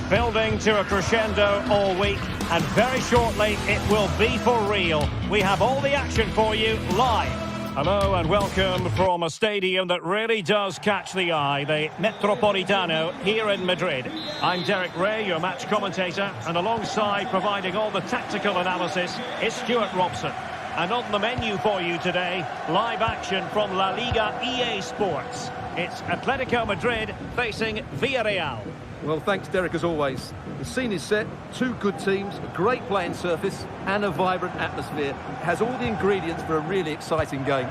Building to a crescendo all week, and very shortly it will be for real. We have all the action for you live. Hello and welcome from a stadium that really does catch the eye, the Metropolitano here in Madrid. I'm Derek Ray, your match commentator, and alongside providing all the tactical analysis is Stuart Robson. And on the menu for you today, live action from La Liga EA Sports. It's Atletico Madrid facing Villarreal. Well, thanks, Derek, as always. The scene is set, two good teams, a great playing surface and a vibrant atmosphere. It has all the ingredients for a really exciting game.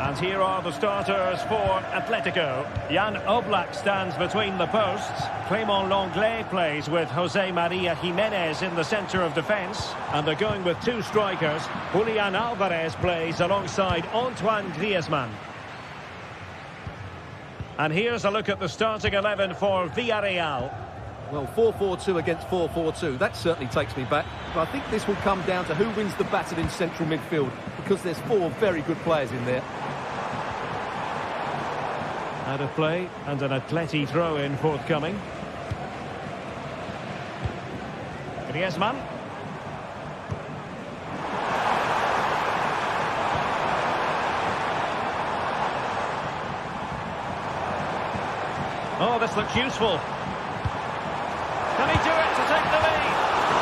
And here are the starters for Atletico. Jan Oblak stands between the posts. Clément Lenglet plays with José María Jiménez in the centre of defence. And they're going with two strikers. Julián Álvarez plays alongside Antoine Griezmann. And here's a look at the starting 11 for Villarreal. Well, 4-4-2 against 4-4-2, that certainly takes me back. But I think this will come down to who wins the battle in central midfield, because there's four very good players in there. Out of play, and an Atleti throw-in forthcoming. Griezmann. Oh, this looks useful. Can he do it to take the lead?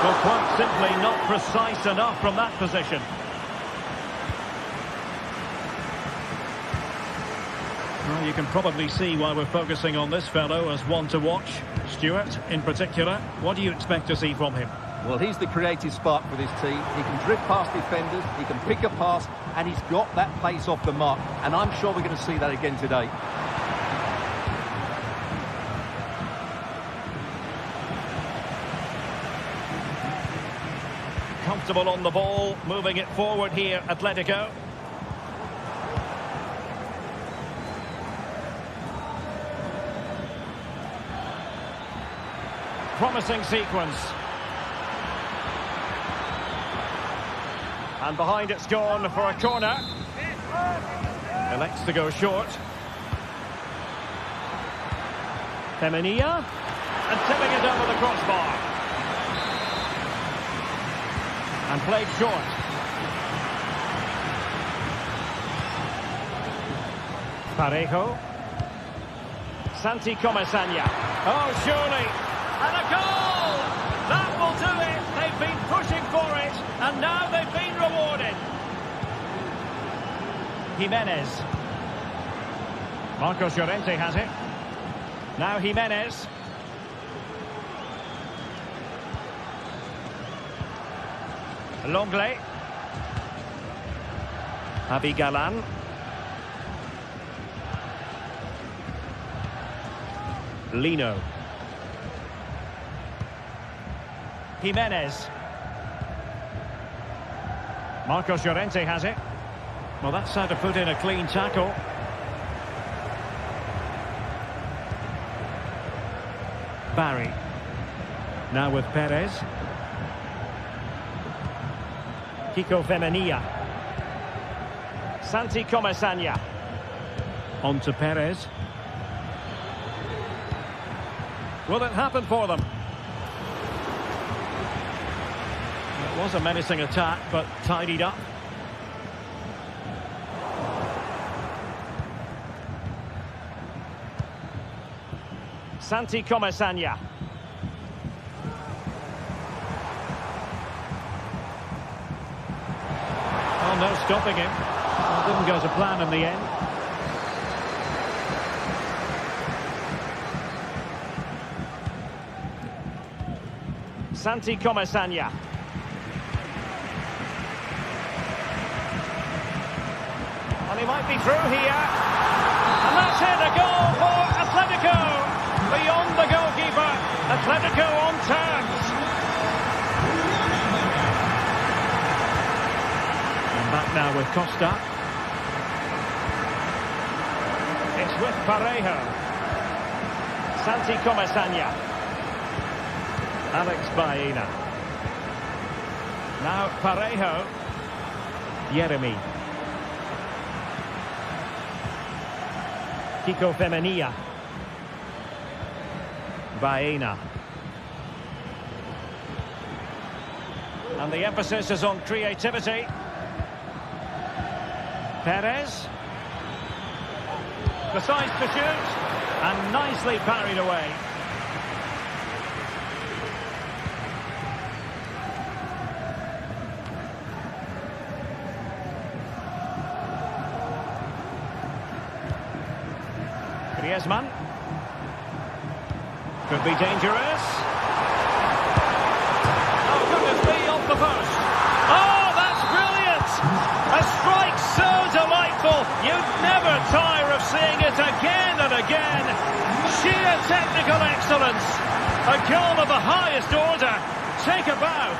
Well, quite simply not precise enough from that position. Well, you can probably see why we're focusing on this fellow as one to watch. Stuart, in particular, what do you expect to see from him? Well, he's the creative spark for this team. He can drift past defenders, he can pick a pass, and he's got that pace off the mark. And I'm sure we're going to see that again today. Comfortable on the ball, moving it forward here, Atletico. Promising sequence. And behind it's gone for a corner. Elects to go short. Femenia. And tipping it over the crossbar. And played short. Parejo. Santi Comesaña. Oh, surely. And a goal! That will do it. They've been pushing for it. And now they've been rewarded. Jimenez. Marcos Llorente has it. Now Jimenez. Lenglet. Javi Galán. Lino. Jimenez. Marcos Llorente has it. Well, that's how to put in a clean tackle. Barry. Now with Perez. Kiko Femenia. Santi Comesaña. On to Perez. Will it happen for them? It was a menacing attack, but tidied up. Santi Comesaña. Oh, no stopping him. Well, didn't go to plan in the end. Santi Comesaña. And he might be through here. And that's it, a goal for Atletico. Beyond the goalkeeper. Atletico on terms. And back now with Costa. It's with Parejo. Santi Comesaña. Alex Baena. Now Parejo. Yeremy. Kiko Femenia. Baena. And the emphasis is on creativity. Perez. Decides to shoot. And nicely parried away. Griezmann. Could be dangerous. Oh, goodness me, off the post. Oh, that's brilliant! A strike so delightful, you'd never tire of seeing it again and again. Sheer technical excellence. A goal of the highest order. Take a bow.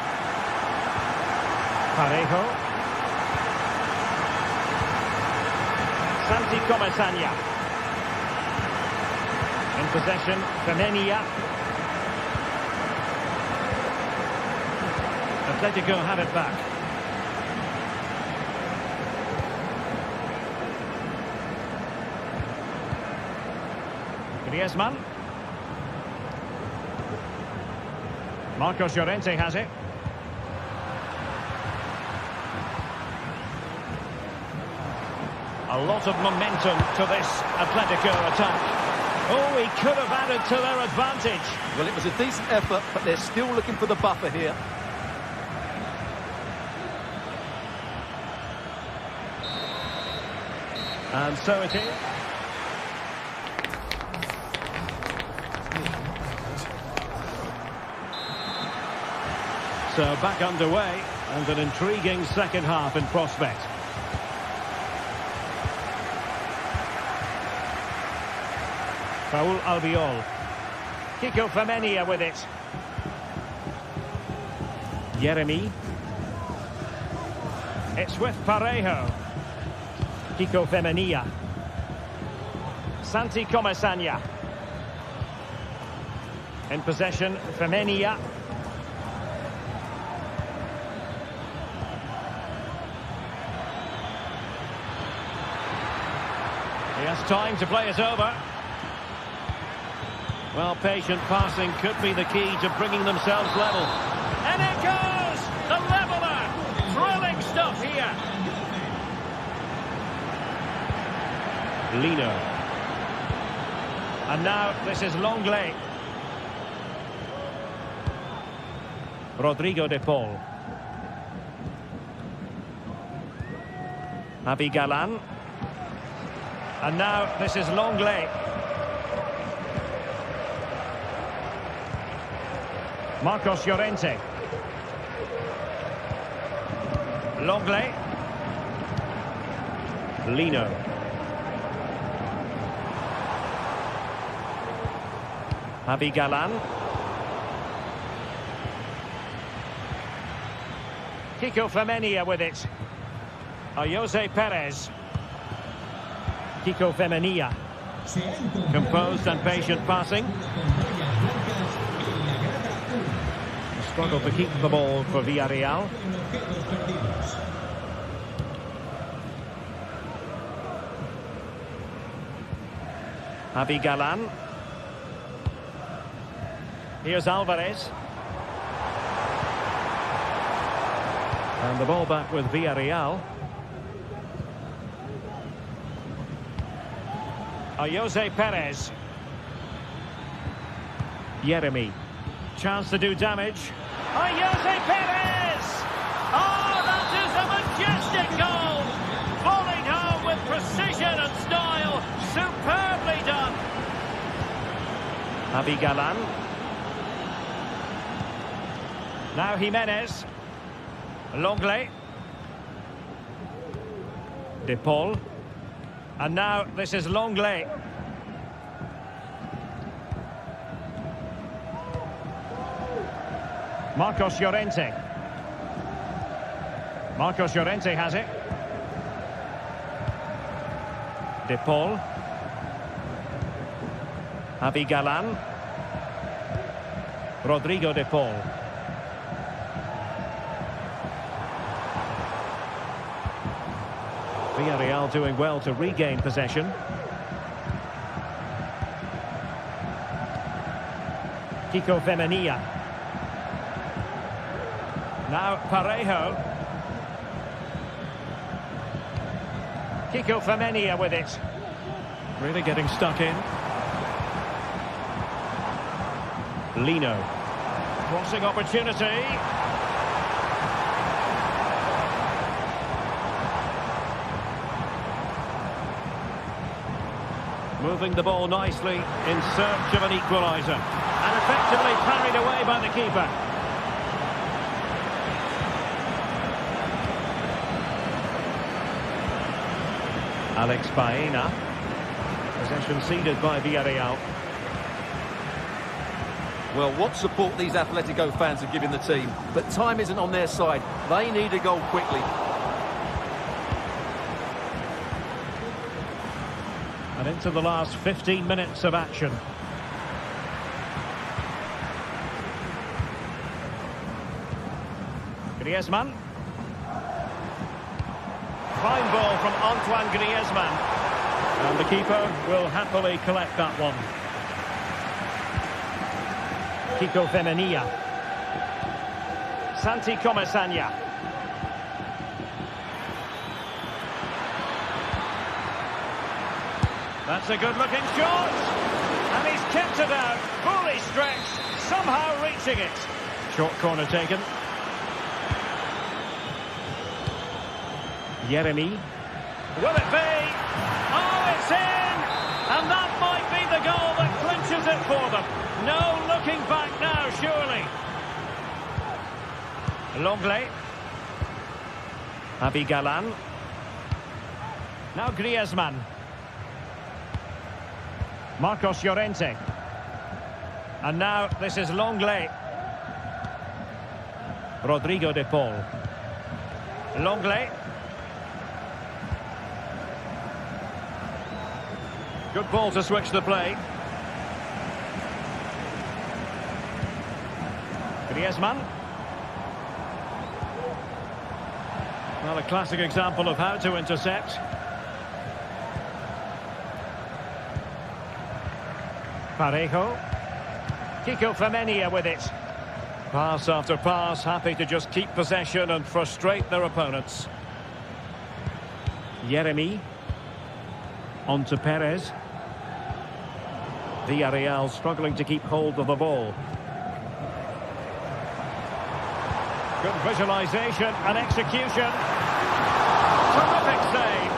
Parejo. Santi Comesaña. In possession, Femenia. Atletico have it back. Griezmann. Marcos Llorente has it. A lot of momentum to this Atletico attack. Oh, he could have added to their advantage. Well, it was a decent effort, but they're still looking for the buffer here. And so it is. So back underway, and an intriguing second half in prospect. Raul Albiol. Kiko Femenia with it. Jeremy. It's with Parejo. Kiko Femenia. Santi Comesaña. In possession, Femenia. He has time to play it over. Well, patient passing could be the key to bringing themselves level. And it goes! The leveller! Thrilling stuff here. Lino. And now this is Longley. Rodrigo de Paul. Javi Galan. And now this is Longley. Marcos Llorente. Longley. Lino. Javi Galan. Kiko Femenia with it. Jose Perez. Kiko Femenia. Composed and patient passing. Struggle to keep the ball for Villarreal. Javi Galan. Here's Alvarez. And the ball back with Villarreal. Jose Perez. Jeremy. Chance to do damage. Jose Perez! Oh, that is a majestic goal! Falling home with precision and style. Superbly done. Javi Galan. Now Jimenez. Longley. De Paul. And now this is Longley. Marcos Llorente. Marcos Llorente has it. De Paul. Javi Galan. Rodrigo de Paul. Villarreal doing well to regain possession. Kiko Femenia. Now Parejo. Kiko Femenia with it. Really getting stuck in. Lino. Crossing opportunity. Moving the ball nicely in search of an equaliser. And effectively parried away by the keeper. Alex Baena. Possession ceded by Villarreal. Well, what support these Atletico fans are giving the team. But time isn't on their side. They need a goal quickly. And into the last 15 minutes of action. Griezmann. Fine ball from Antoine Griezmann. And the keeper will happily collect that one. Kiko Femenia. Santi Comesaña. That's a good-looking shot. And he's kept it out. Fully stretched. Somehow reaching it. Short corner taken. Yeremy. Will it be? Oh, it's in! And that might be the goal that clinches it for them. No looking back now, surely. Longley. Javi Galan. Now Griezmann. Marcos Llorente. And now this is Longley. Rodrigo de Paul. Longley. Good ball to switch the play. Griezmann. Well, a classic example of how to intercept. Parejo. Kiko Femenia with it. Pass after pass, happy to just keep possession and frustrate their opponents. Yeremy. On to Perez. Villarreal struggling to keep hold of the ball. Good visualisation and execution. Terrific save.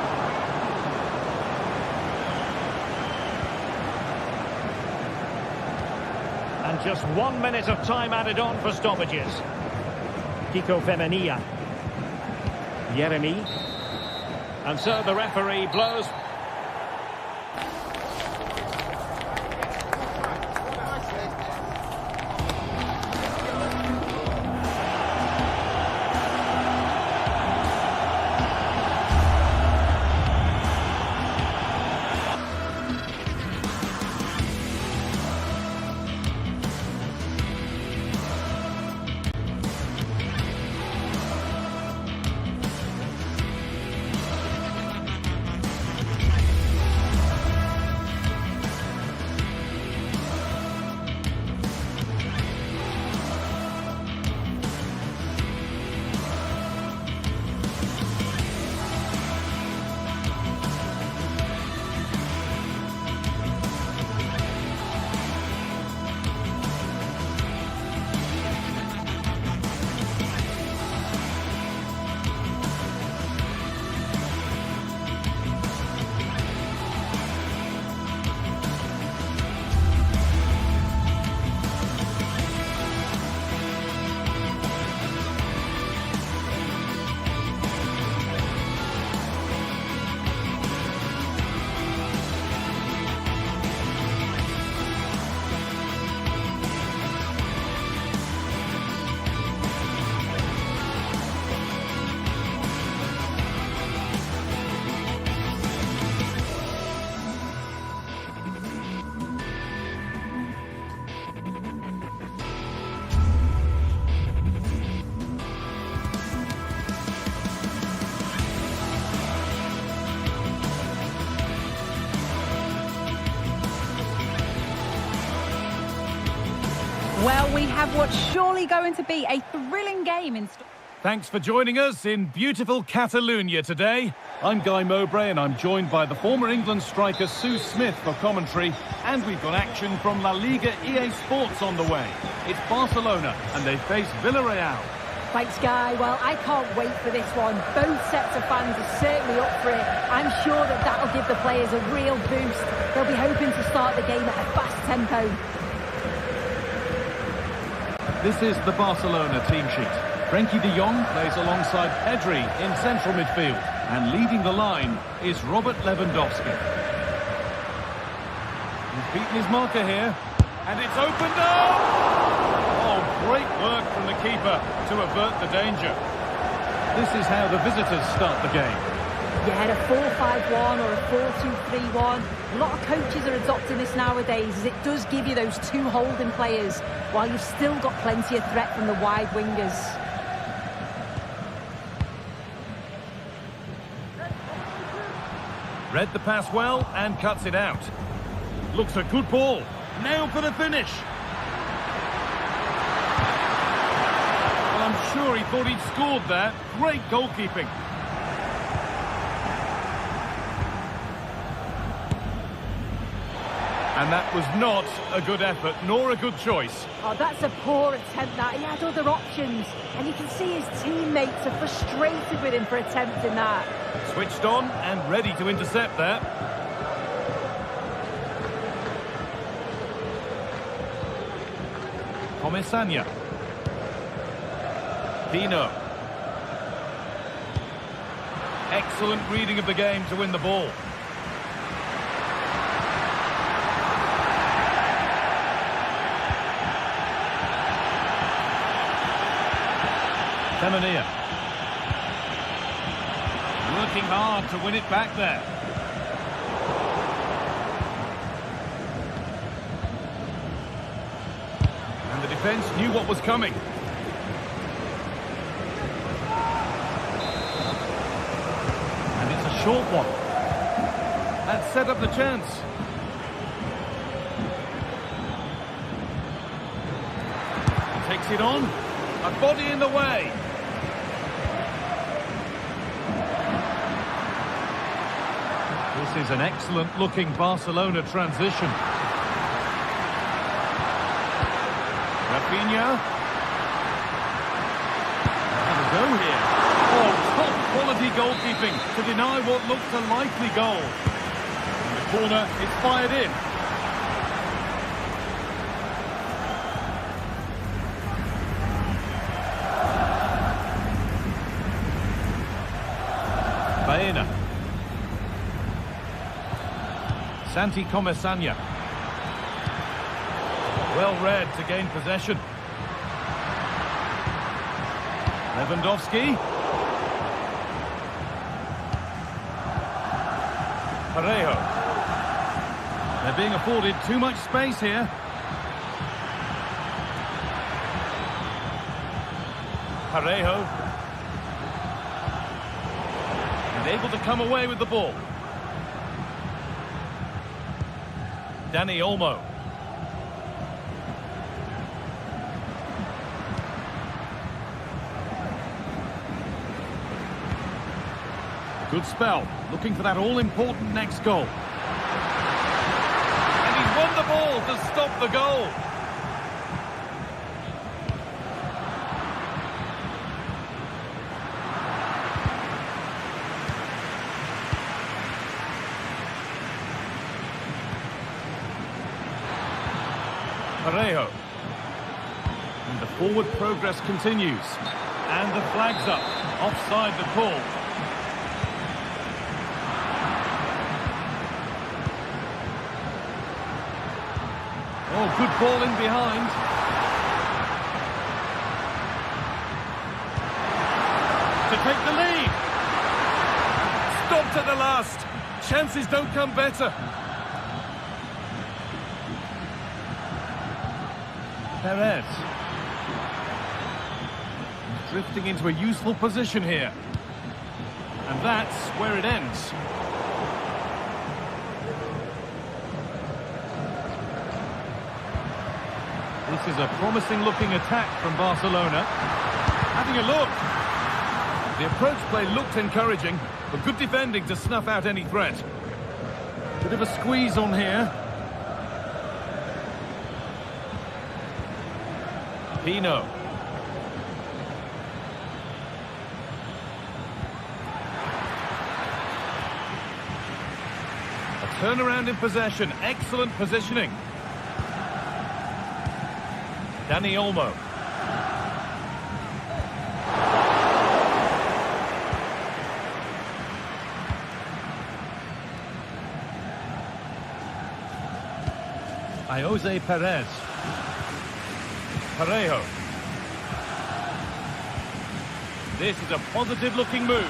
And just 1 minute of time added on for stoppages. Kiko Femenia. Yeremy. And so the referee blows. Well, we have what's surely going to be a thrilling game in store. Thanks for joining us in beautiful Catalonia today. I'm Guy Mowbray and I'm joined by the former England striker Sue Smith for commentary. And we've got action from La Liga EA Sports on the way. It's Barcelona and they face Villarreal. Thanks, Guy. Well, I can't wait for this one. Both sets of fans are certainly up for it. I'm sure that that'll give the players a real boost. They'll be hoping to start the game at a fast tempo. This is the Barcelona team sheet. Frenkie de Jong plays alongside Pedri in central midfield. And leading the line is Robert Lewandowski. He's beaten his marker here. And it's opened up! Oh, great work from the keeper to avert the danger. This is how the visitors start the game. Yeah, a 4-5-1 or a 4-2-3-1. A lot of coaches are adopting this nowadays as it does give you those two holding players while you've still got plenty of threat from the wide wingers. Read the pass well and cuts it out. Looks a good ball. Now for the finish. Well, I'm sure he thought he'd scored that. Great goalkeeping. And that was not a good effort, nor a good choice. Oh, that's a poor attempt, that. He had other options. And you can see his teammates are frustrated with him for attempting that. Switched on and ready to intercept that. Comesaña. Pino. Excellent reading of the game to win the ball. Semenia. Working hard to win it back there. And the defence knew what was coming. And it's a short one. That set up the chance. Takes it on. A body in the way. This is an excellent-looking Barcelona transition. Rafinha. Have a go here. Oh, top-quality goalkeeping to deny what looks a likely goal. And the corner is fired in. Baena. Santi Comesaña. Well read to gain possession. Lewandowski. Parejo. They're being afforded too much space here. Parejo. And able to come away with the ball. Dani Olmo. Good spell, looking for that all-important next goal. And he's won the ball to stop the goal. Parejo. And the forward progress continues. And the flag's up. Offside the call. Oh, good ball in behind. To take the lead. Stopped at the last. Chances don't come better. Perez. He's drifting into a useful position here. And that's where it ends. This is a promising-looking attack from Barcelona. Having a look. The approach play looked encouraging, but good defending to snuff out any threat. Bit of a squeeze on here. Pino. A turnaround in possession. Excellent positioning. Dani Olmo. Jose Perez. Parejo. This is a positive-looking move.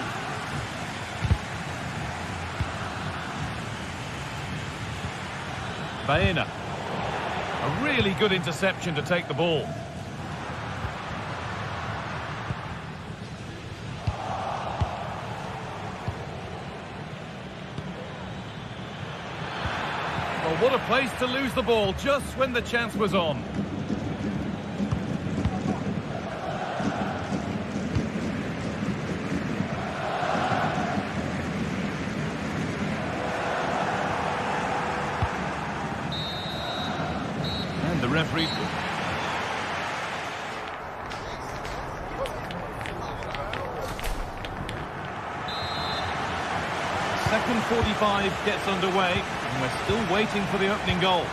Baena. A really good interception to take the ball. Well, what a place to lose the ball just when the chance was on. And the referee... Second 45 gets underway, and we're still waiting for the opening goal.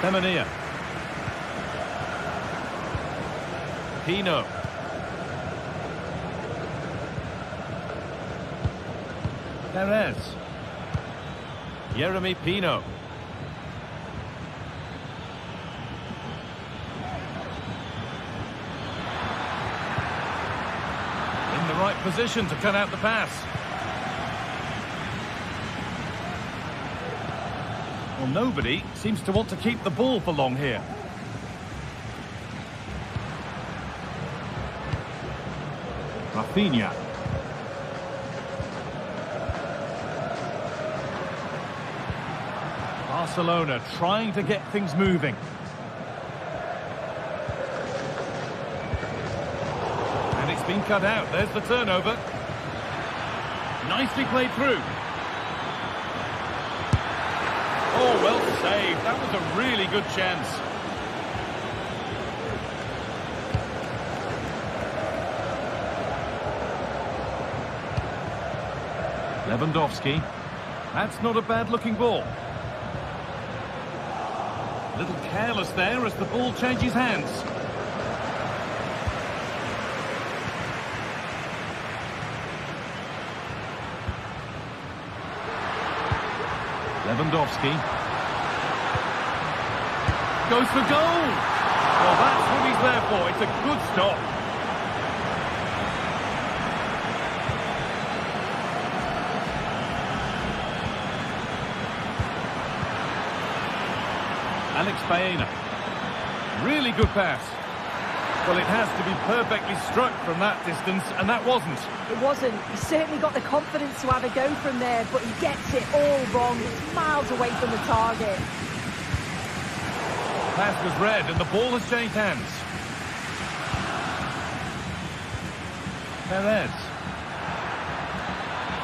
Femenia. Pino. Perez. Jeremy Pino. In the right position to cut out the pass. Well, nobody seems to want to keep the ball for long here. Rafinha. Barcelona trying to get things moving. And it's been cut out. There's the turnover. Nicely played through. Oh, well saved. That was a really good chance. Lewandowski. That's not a bad-looking ball. A little careless there as the ball changes hands. Lewandowski. Goes for goal! Well, that's what he's there for. It's a good stop. Alex Baena. Really good pass. Well, it has to be perfectly struck from that distance, and that wasn't. It wasn't. He certainly got the confidence to have a go from there, but he gets it all wrong. It's miles away from the target. Pass was read, and the ball has changed hands. Perez.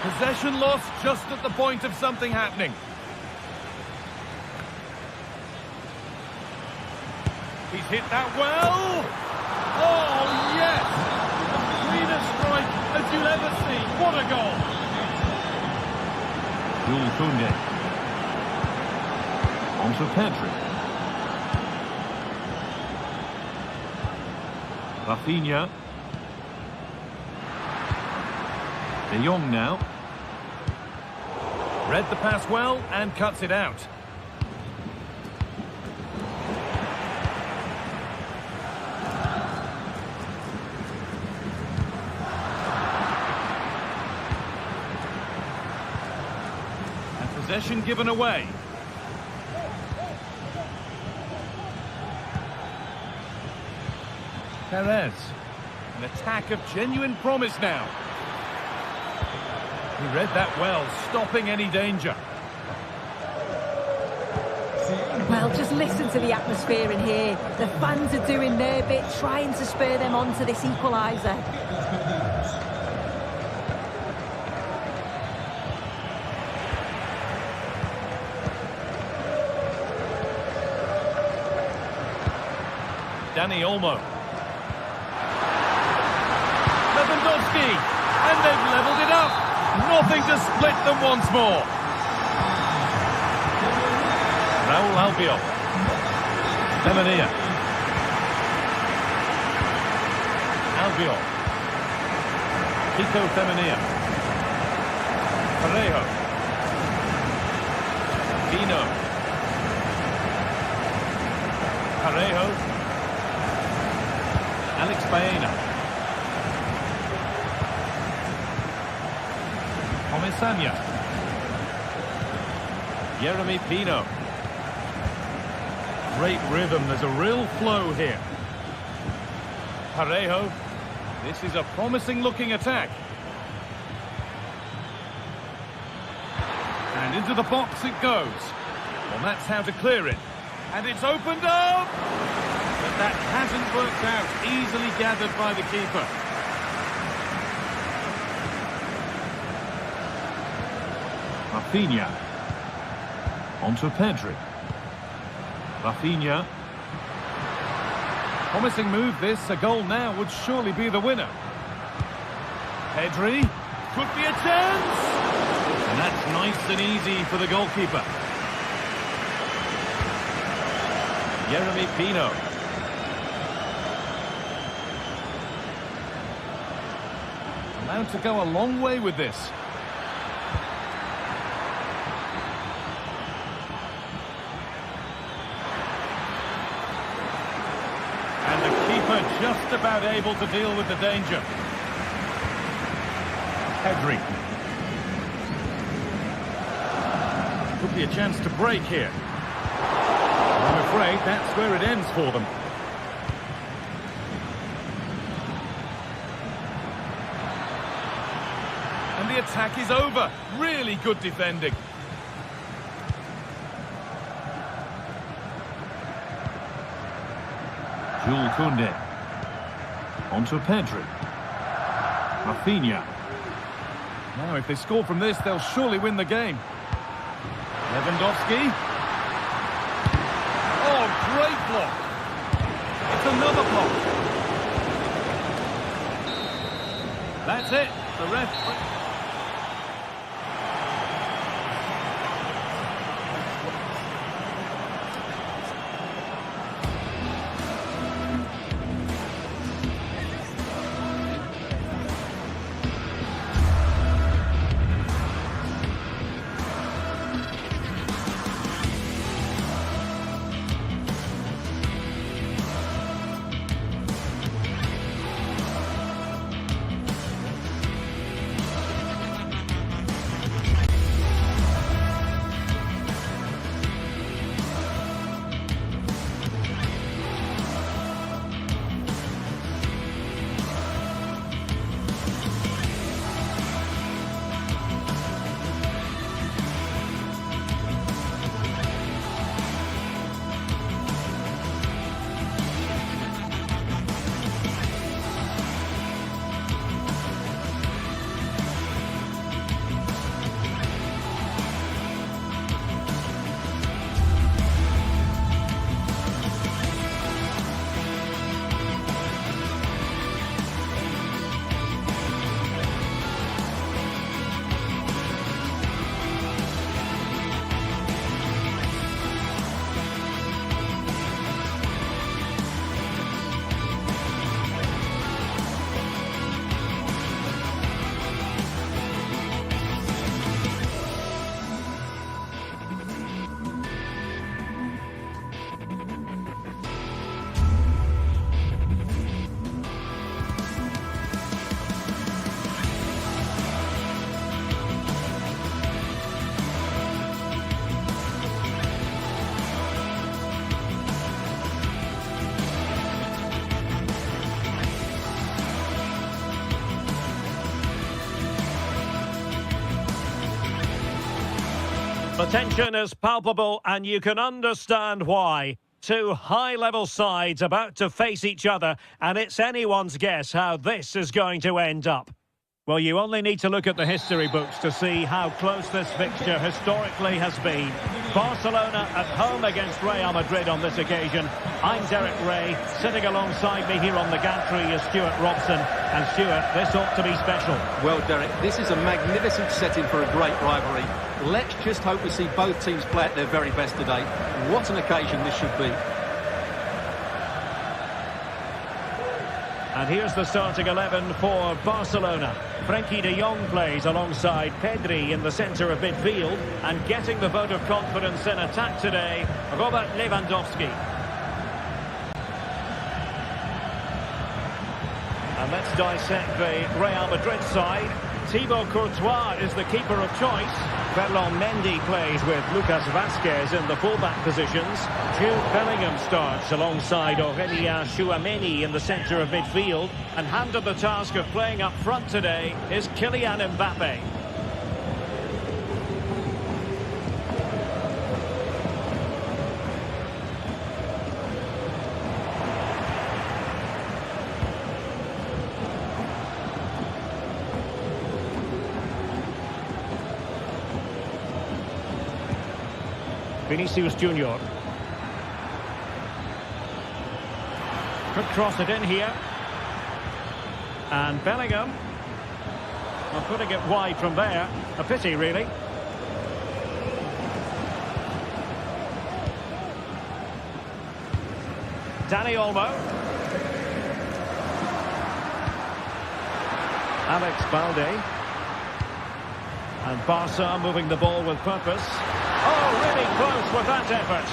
Possession lost just at the point of something happening. He's hit that well. Oh, yes! The cleanest strike as you'll ever see. What a goal! Jules Koundé. On to Pedri. Rafinha. De Jong now. Read the pass well and cuts it out. Possession given away. Perez. An attack of genuine promise now. He read that well, stopping any danger. Well, just listen to the atmosphere in here. The fans are doing their bit, trying to spur them on to this equaliser. Dani Olmo. Lewandowski. And they've levelled it up. Nothing to split them once more. Raul Albiol. Femenia. Albiol. Kiko Femenia. Parejo. Dino. Parejo. Alex Baena. Comisania. Jeremy Pino. Great rhythm, there's a real flow here. Parejo. This is a promising looking attack. And into the box it goes. Well, that's how to clear it. And it's opened up! But that hasn't worked out. Easily gathered by the keeper. Rafinha. Onto Pedri. Rafinha. Promising move this. A goal now would surely be the winner. Pedri. Could be a chance! And that's nice and easy for the goalkeeper. Jeremy Pino. Allowed to go a long way with this. And the keeper just about able to deal with the danger. Pedri. Could be a chance to break here. I'm afraid that's where it ends for them. And the attack is over. Really good defending. Jules Koundé. Onto Pedri. Rafinha. Now, if they score from this, they'll surely win the game. Lewandowski. Oh, great block. It's another block. That's it. The ref... The tension is palpable and you can understand why. Two high-level sides about to face each other, and it's anyone's guess how this is going to end up. Well, you only need to look at the history books to see how close this fixture historically has been. Barcelona at home against Real Madrid on this occasion. I'm Derek Ray. Sitting alongside me here on the gantry is Stuart Robson. And Stuart, this ought to be special. Well, Derek, this is a magnificent setting for a great rivalry. Let's just hope we see both teams play at their very best today. What an occasion this should be. And here's the starting 11 for Barcelona. Frenkie de Jong plays alongside Pedri in the centre of midfield. And getting the vote of confidence in attack today, Robert Lewandowski. And let's dissect the Real Madrid side. Thibaut Courtois is the keeper of choice. Ferland Mendy plays with Lucas Vazquez in the fullback positions. Jude Bellingham starts alongside Aurélien Tchouameni in the centre of midfield. And handed the task of playing up front today is Kylian Mbappe. Vinicius Junior. Could cross it in here. And Bellingham. Well, putting it wide from there. A pity, really. Dani Olmo. Alex Balde. And Barca moving the ball with purpose. Oh, really close with that effort.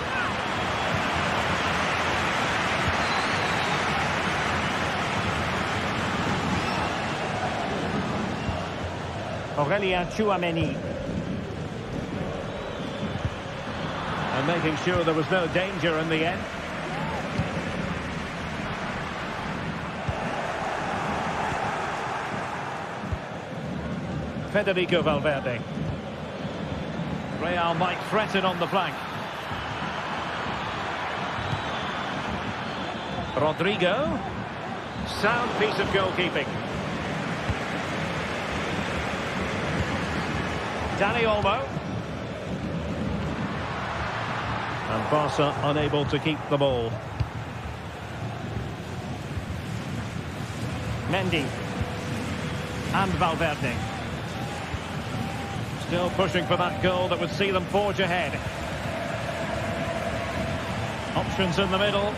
Aurélien Tchouameni. And making sure there was no danger in the end. Federico Valverde. Real might threaten on the flank. Rodrigo. Sound piece of goalkeeping. Dani Olmo. And Barca unable to keep the ball. Mendy. And Valverde. Still pushing for that goal that would see them forge ahead. Options in the middle.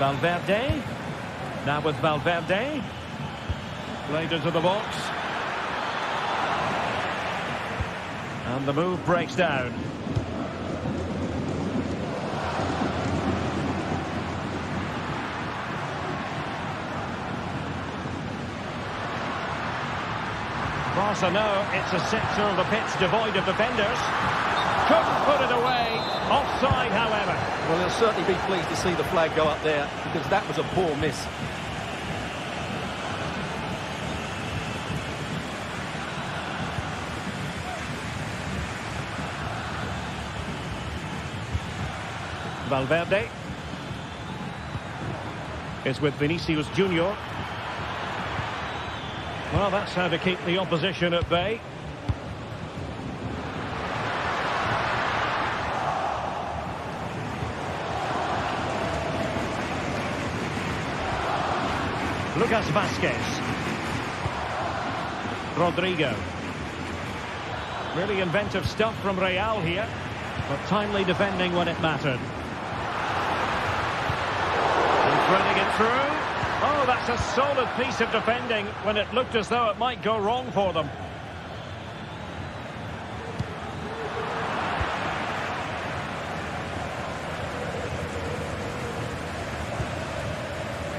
Valverde. Now with Valverde. Played into the box. And the move breaks down. Barca know it's a sector of the pitch devoid of defenders. Couldn't put it away. Offside, however. Well, they'll certainly be pleased to see the flag go up there, because that was a poor miss. Valverde is with Vinicius Junior. Well, that's how to keep the opposition at bay. Lucas Vazquez. Rodrigo. Really inventive stuff from Real here, but timely defending when it mattered. And threading it through. Oh, that's a solid piece of defending when it looked as though it might go wrong for them.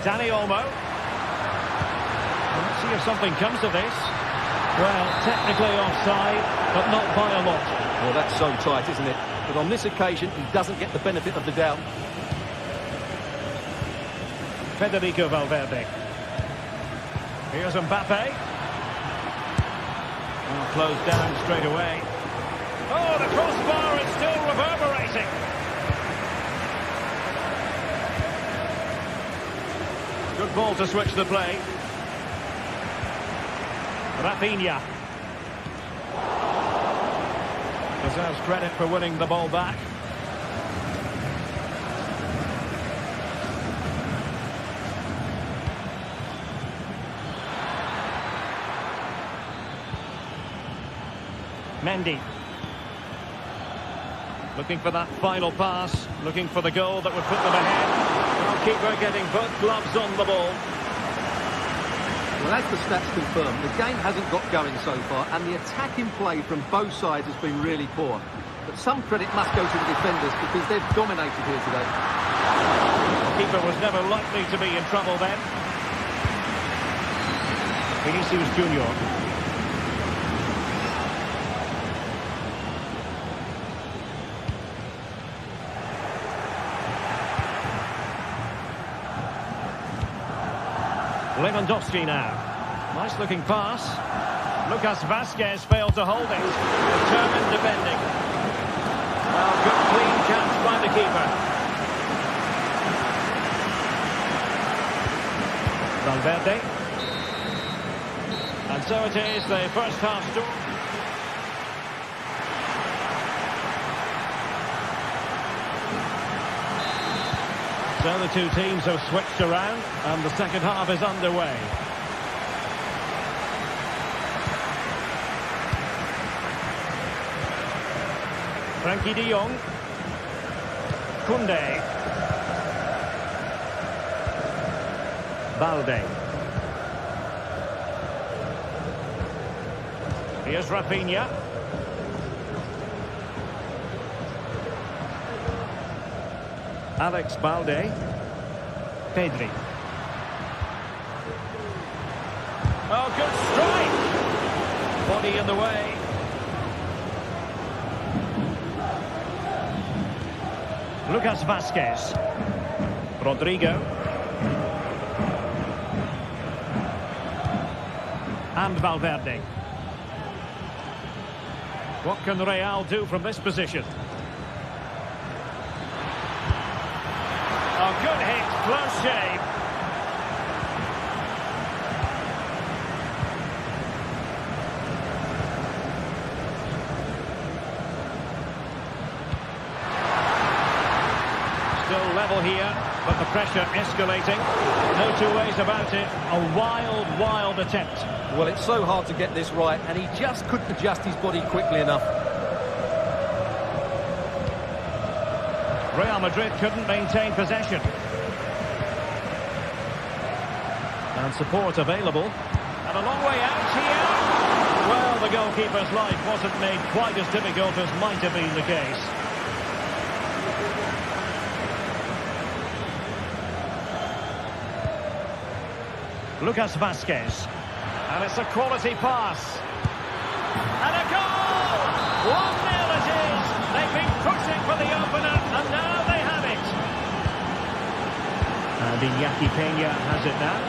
Dani Olmo. Let's see if something comes of this. Well, technically offside, but not by a lot. Well, that's so tight, isn't it? But on this occasion, he doesn't get the benefit of the doubt. Federico Valverde. Here's Mbappe. Well, closed down straight away. Oh, the crossbar is still reverberating. Good ball to switch the play. Rafinha. Deserves credit for winning the ball back. Mendy. Looking for that final pass, looking for the goal that would put them ahead. Goalkeeper getting both gloves on the ball. Well, as the stats confirm, the game hasn't got going so far, and the attacking play from both sides has been really poor. But some credit must go to the defenders because they've dominated here today. The keeper was never likely to be in trouble then. Vinicius Junior. Lewandowski now. Nice looking pass. Lucas Vazquez failed to hold it. Determined defending. Well, good clean catch by the keeper. Valverde. And so it is, the first half score. So the two teams have switched around and the second half is underway. Frankie de Jong. Koundé. Balde. Here's Rafinha. Alex Balde. Pedri. Oh, good strike! Body in the way. Lucas Vazquez. Rodrigo. And Valverde. What can Real do from this position? Oh, good hit, close shave. Still level here, but the pressure escalating. No two ways about it. A wild, wild attempt. Well, it's so hard to get this right, and he just couldn't adjust his body quickly enough. Real Madrid couldn't maintain possession. And support available. And a long way out here. Well, the goalkeeper's life wasn't made quite as difficult as might have been the case. Lucas Vazquez. And it's a quality pass. And a goal! 1-0 it is. They've been pushing for the opener, and now they have it. And Iñaki Peña has it now.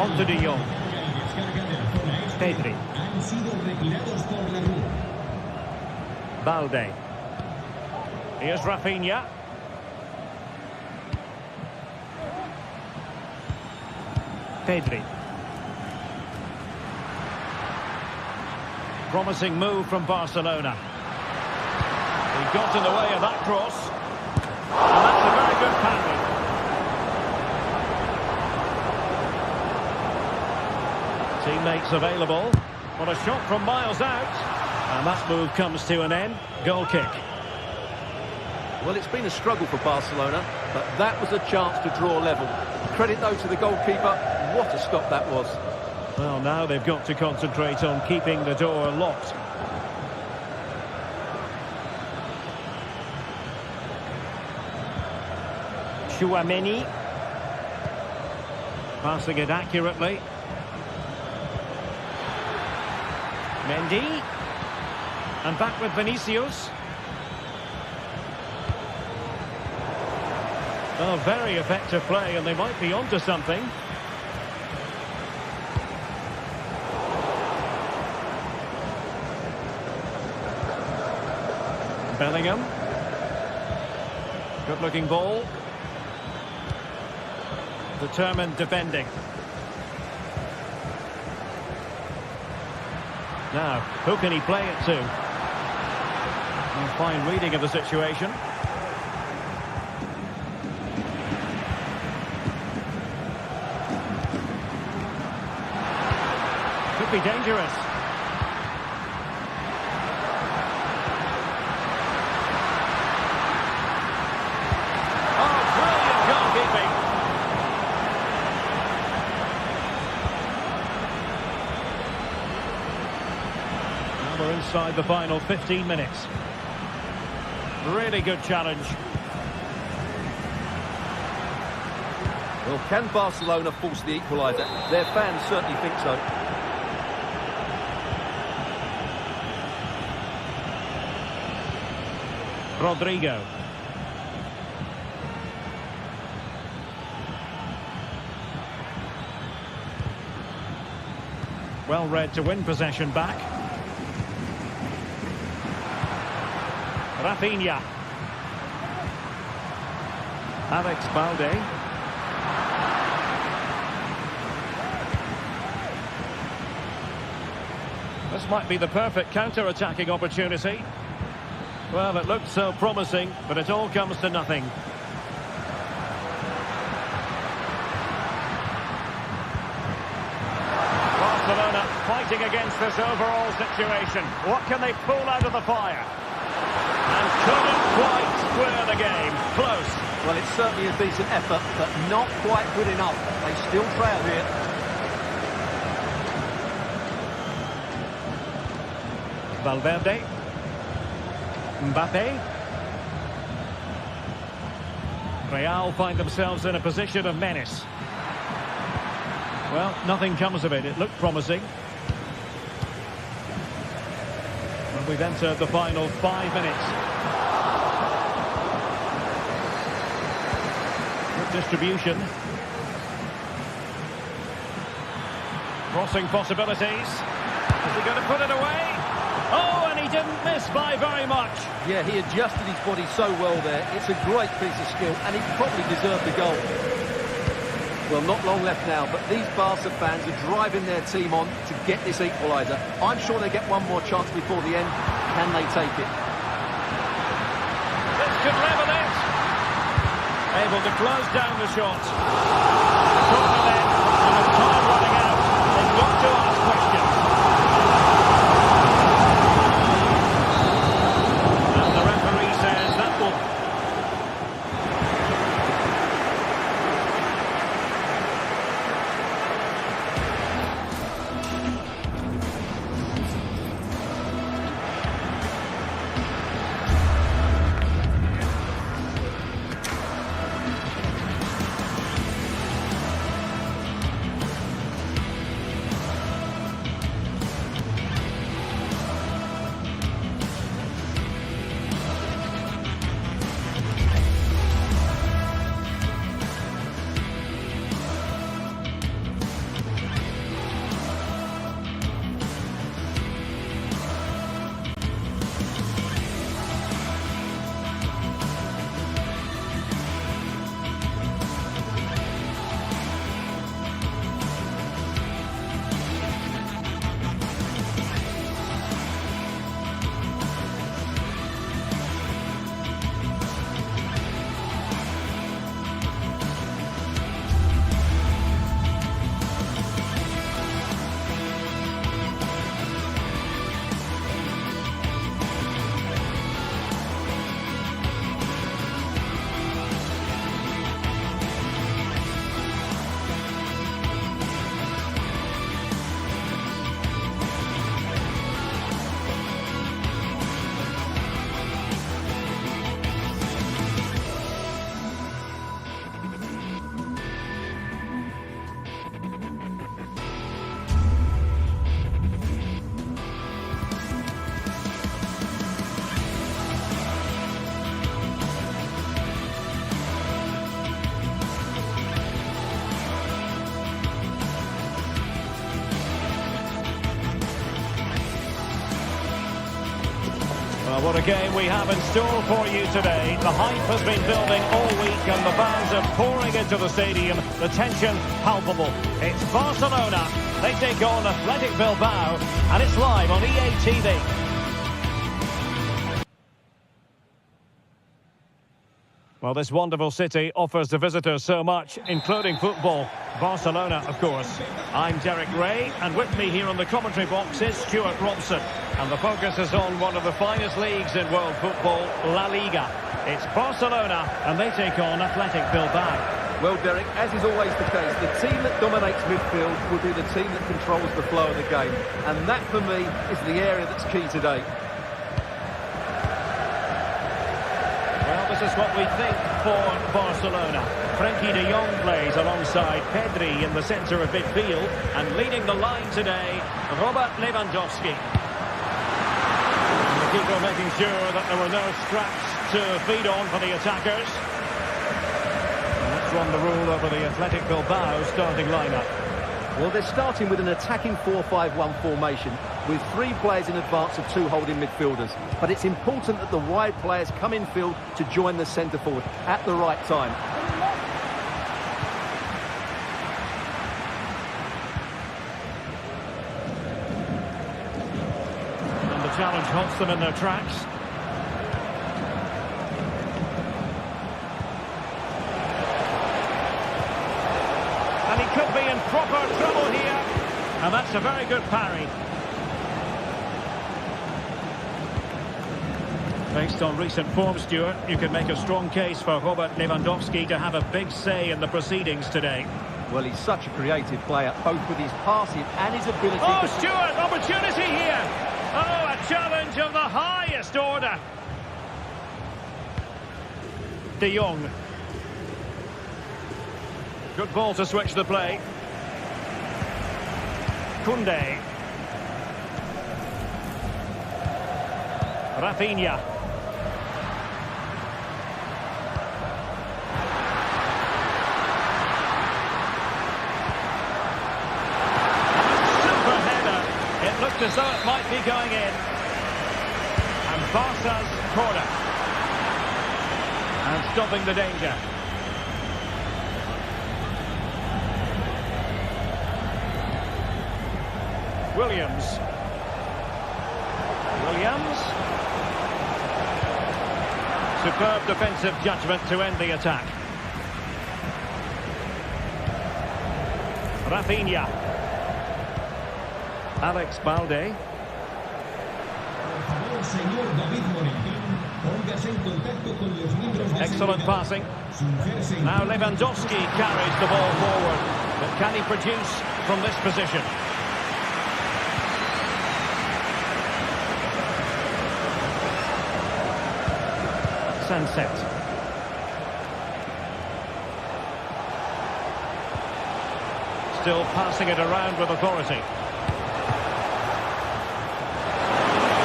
On to De Jong. Pedri. Balde. Here's Rafinha. Pedri. Promising move from Barcelona. He got in the way of that cross. And that's a very good pass. Teammates available. What a shot from miles out. And that move comes to an end. Goal kick. Well, it's been a struggle for Barcelona, but that was a chance to draw level. Credit, though, to the goalkeeper. What a stop that was. Well, now they've got to concentrate on keeping the door locked. Tchouaméni. Passing it accurately. Mendy. And back with Vinicius. Oh, very effective play, and they might be onto something. Bellingham. Good-looking ball. Determined defending. Now, who can he play it to? A fine reading of the situation. Could be dangerous. Oh, brilliant goalkeeping. Now we're inside the final 15 minutes. Really good challenge. Well, can Barcelona force the equaliser? Their fans certainly think so. Rodrigo. Well read to win possession back. Rafinha. Alex Balde. This might be the perfect counter-attacking opportunity. Well, it looked so promising, but it all comes to nothing. Barcelona fighting against this overall situation. What can they pull out of the fire? And couldn't quite square the game. Close. Well, it's certainly a decent effort, but not quite good enough. They still trail here. Valverde. Mbappe. Real find themselves in a position of menace. Well, nothing comes of it. It looked promising. And we've entered the final 5 minutes. Good distribution. Crossing possibilities. Is he going to put it away? Oh, and he didn't miss by very much. Yeah, he adjusted his body so well there. It's a great piece of skill, and he probably deserved the goal. Well, not long left now, but these Barca fans are driving their team on to get this equaliser. I'm sure they get one more chance before the end. Can they take it? This could level it. Able to close down the shot. Corner then, and with time running out, they've got to ask questions. And the referee says that will... What a game we have in store for you today. The hype has been building all week and the fans are pouring into the stadium. The tension palpable. It's Barcelona. They take on Athletic Bilbao and it's live on EA TV. Well, this wonderful city offers the visitors so much, including football. Barcelona, of course. I'm Derek Ray, and with me here on the commentary box is Stuart Robson. And the focus is on one of the finest leagues in world football, La Liga. It's Barcelona, and they take on Athletic Bilbao. Well, Derek, as is always the case, the team that dominates midfield will be the team that controls the flow of the game. And that, for me, is the area that's key today. Well, this is what we think for Barcelona. Frenkie de Jong plays alongside Pedri in the centre of midfield, and leading the line today, Robert Lewandowski. And the keeper making sure that there were no scraps to feed on for the attackers. And let's run the rule over the Athletic Bilbao starting lineup. Well, they're starting with an attacking 4-5-1 formation with 3 players in advance of 2 holding midfielders. But it's important that the wide players come in field to join the centre forward at the right time. And the challenge halts them in their tracks. And he could be in proper trouble here. And that's a very good parry. Based on recent form, Stuart, you can make a strong case for Robert Lewandowski to have a big say in the proceedings today. Well, he's such a creative player, both with his passing and his ability Oh, to... Stuart, opportunity here! Oh, a challenge of the highest order. De Jong. Good ball to switch the play. Koundé. Rafinha. Super header. It looked as though it might be going in. And Barca's corner. And stopping the danger. Williams. Superb defensive judgment to end the attack. Rafinha. Alex Balde. Excellent passing. Now Lewandowski carries the ball forward. But can he produce from this position? Sunset. Still passing it around with authority.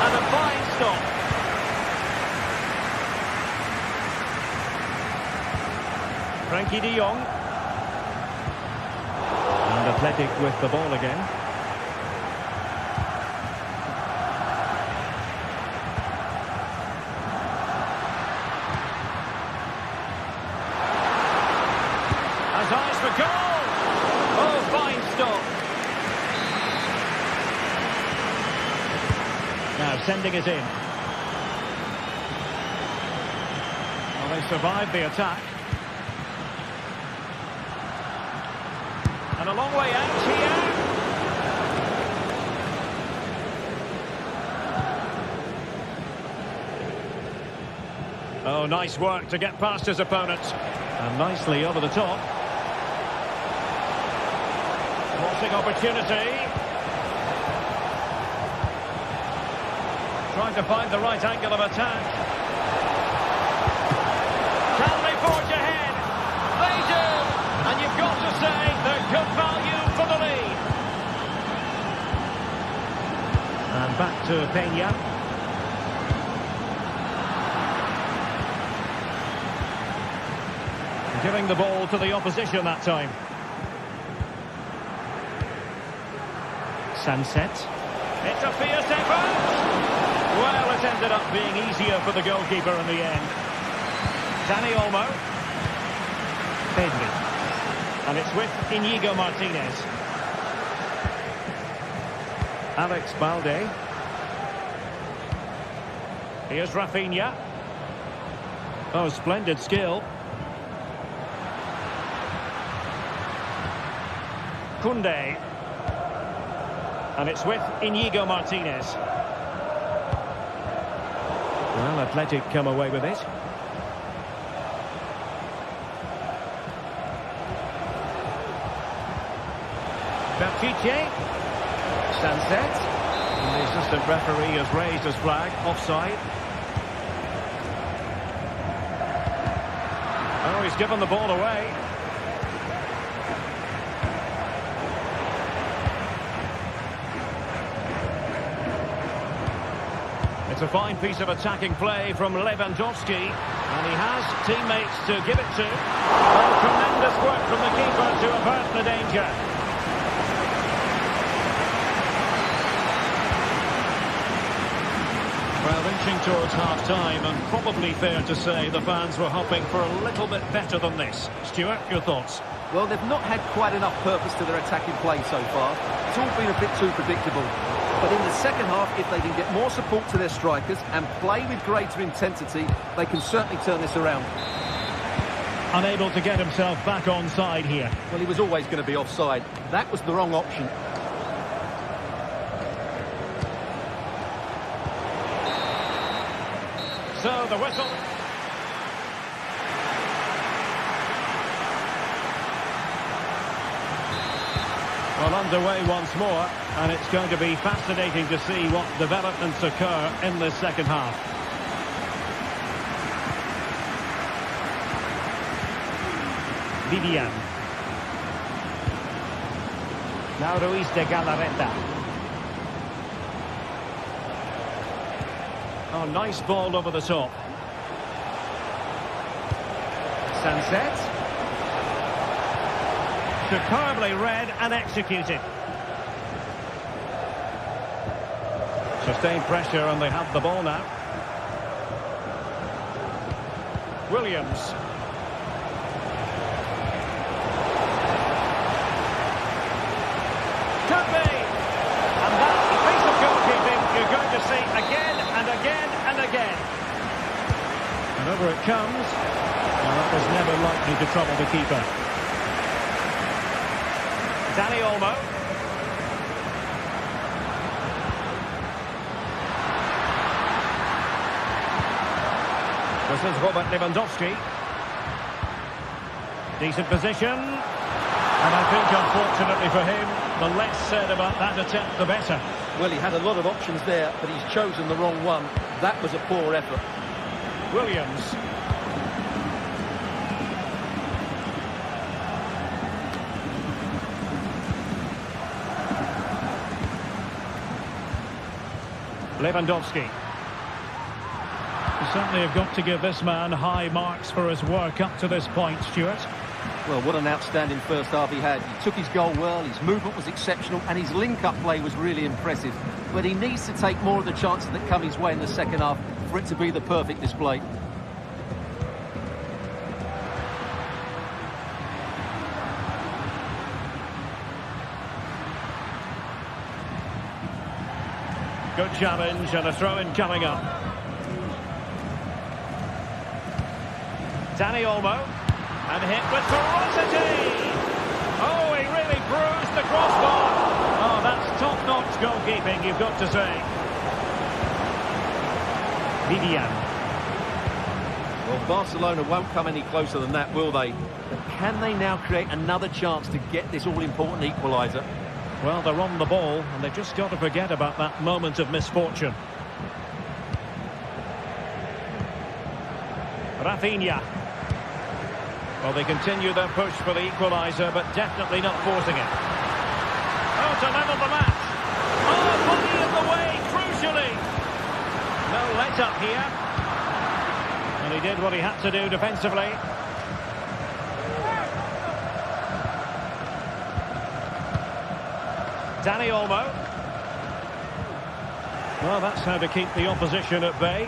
And a fine stop. Frenkie de Jong. And Athletic with the ball again. Eyes for goal! Oh, fine stop. Now sending it in. Well, they survived the attack. And a long way out here. Oh, nice work to get past his opponent. And nicely over the top. Crossing opportunity. Trying to find the right angle of attack. Can they forge ahead? They do! And you've got to say they're good value for the lead. And back to Peña. Giving the ball to the opposition that time. Sunset. It's a fierce effort. Well, it ended up being easier for the goalkeeper in the end. Dani Olmo. Pedri. And it's with Inigo Martinez. Alex Balde. Here's Rafinha. Oh, splendid skill. Koundé. And it's with Inigo Martinez. Well, Athletic come away with it. Baptiste. Sunset. And the assistant referee has raised his flag. Offside. Oh, he's given the ball away. It's a fine piece of attacking play from Lewandowski, and he has teammates to give it to. Oh, tremendous work from the keeper to avert the danger. Well, inching towards half-time, and probably fair to say the fans were hoping for a little bit better than this. Stuart, your thoughts? Well, they've not had quite enough purpose to their attacking play so far. It's all been a bit too predictable. But in the second half, if they can get more support to their strikers and play with greater intensity, they can certainly turn this around. Unable to get himself back on side here. Well, he was always going to be offside. That was the wrong option. So the whistle. Well, underway once more, and it's going to be fascinating to see what developments occur in this second half. Vivian. Now Ruiz de Galarreta. Oh, nice ball over the top. Sunset. Superbly read and executed. Sustained pressure, and they have the ball now. Williams. Could be. And that piece of goalkeeping you're going to see again and again and again. And over it comes. Well, that was never likely to trouble the keeper. Dani Olmo. This is Robert Lewandowski. Decent position. And I think, unfortunately for him, the less said about that attempt, the better. Well, he had a lot of options there, but he's chosen the wrong one. That was a poor effort. Williams. Lewandowski. You certainly have got to give this man high marks for his work up to this point, Stuart. Well, what an outstanding first half he had. He took his goal well, his movement was exceptional, and his link-up play was really impressive. But he needs to take more of the chances that come his way in the second half for it to be the perfect display. Good challenge and a throw-in coming up. Dani Olmo. And hit with ferocity. Oh, he really bruised the crossbar. Oh, that's top-notch goalkeeping, you've got to say. Vivian. Well, Barcelona won't come any closer than that, will they? But can they now create another chance to get this all-important equaliser? Well, they're on the ball, and they've just got to forget about that moment of misfortune. Rafinha. Well, they continue their push for the equaliser, but definitely not forcing it. Oh, to level the match. Oh, body in the way, crucially. No let-up here. And he did what he had to do defensively. Dani Olmo. Well, that's how to keep the opposition at bay.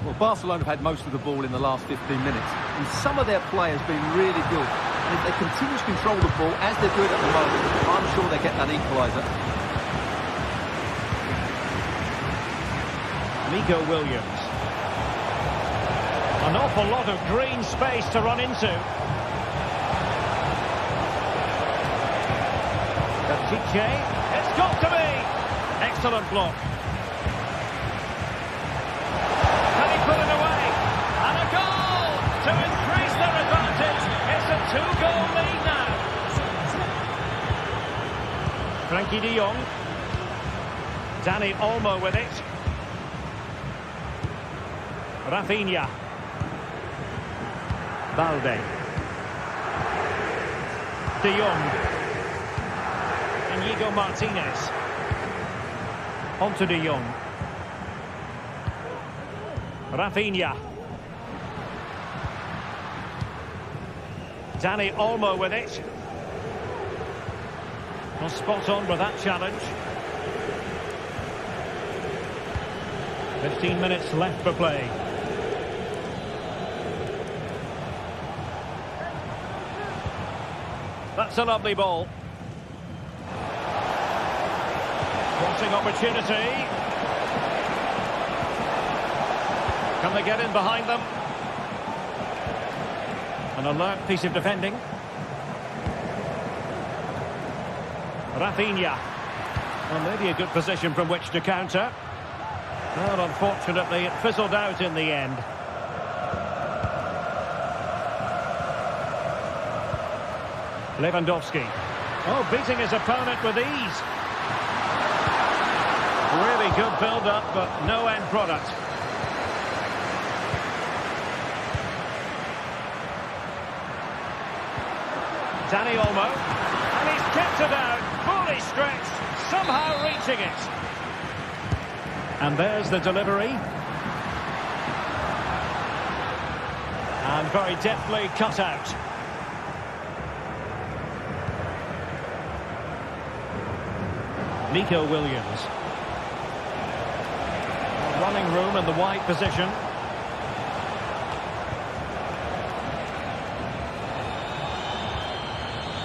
Well, Barcelona have had most of the ball in the last 15 minutes, and some of their players have been really good. And if they continue to control the ball, as they're doing at the moment, I'm sure they'll get that equaliser. Nico Williams. An awful lot of green space to run into. Chiche, it's got to be! Excellent block. Can he put it away? And a goal to increase their advantage. It's a 2-goal lead now. Frankie de Jong. Dani Olmo with it. Rafinha. Balde. De Jong. Inigo Martinez. Onto de Jong. Rafinha. Dani Olmo with it. Well, spot on with that challenge. 15 minutes left for play. That's a lovely ball. Crossing opportunity. Can they get in behind them? An alert piece of defending. Rafinha. Well, maybe a good position from which to counter. Well, unfortunately, it fizzled out in the end. Lewandowski. Oh, beating his opponent with ease. Really good build-up, but no end product. Dani Olmo. And he's kept it out, fully stretched, somehow reaching it. And there's the delivery. And very deftly cut out. Nico Williams. Running room in the wide position.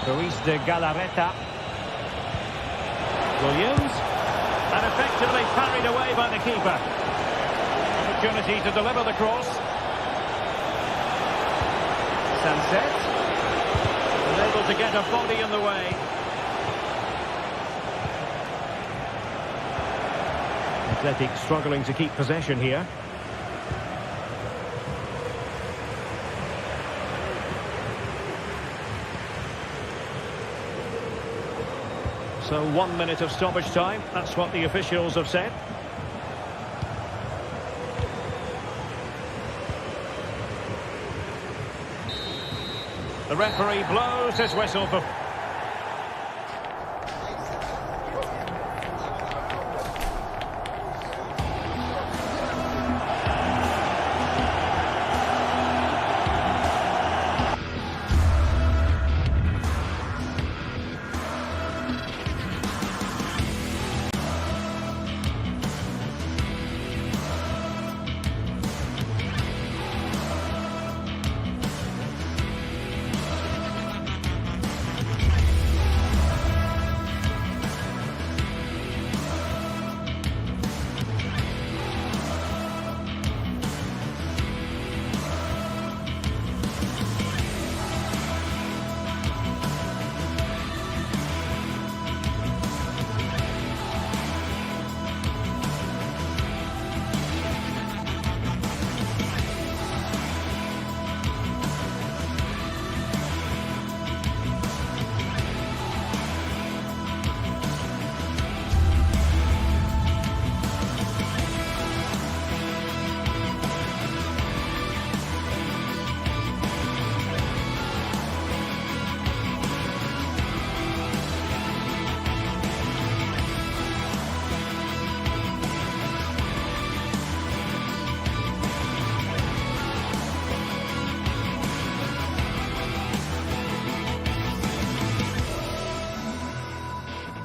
Ruiz de Galarreta. Williams. And effectively parried away by the keeper. Opportunity to deliver the cross. Sunset. Unable to get a body in the way. Athletic struggling to keep possession here. So 1 minute of stoppage time. That's what the officials have said. The referee blows his whistle for...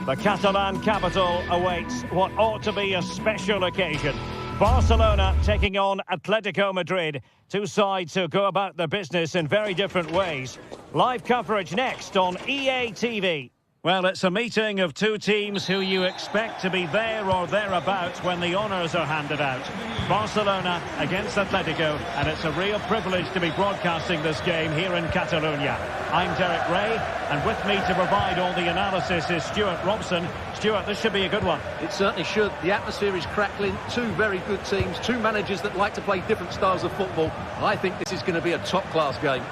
The Catalan capital awaits what ought to be a special occasion. Barcelona taking on Atletico Madrid. Two sides who go about their business in very different ways. Live coverage next on EA TV. Well, it's a meeting of two teams who you expect to be there or thereabouts when the honours are handed out. Barcelona against Atletico, and it's a real privilege to be broadcasting this game here in Catalonia. I'm Derek Ray, and with me to provide all the analysis is Stuart Robson. Stuart, this should be a good one. It certainly should. The atmosphere is crackling. Two very good teams, two managers that like to play different styles of football. I think this is going to be a top-class game.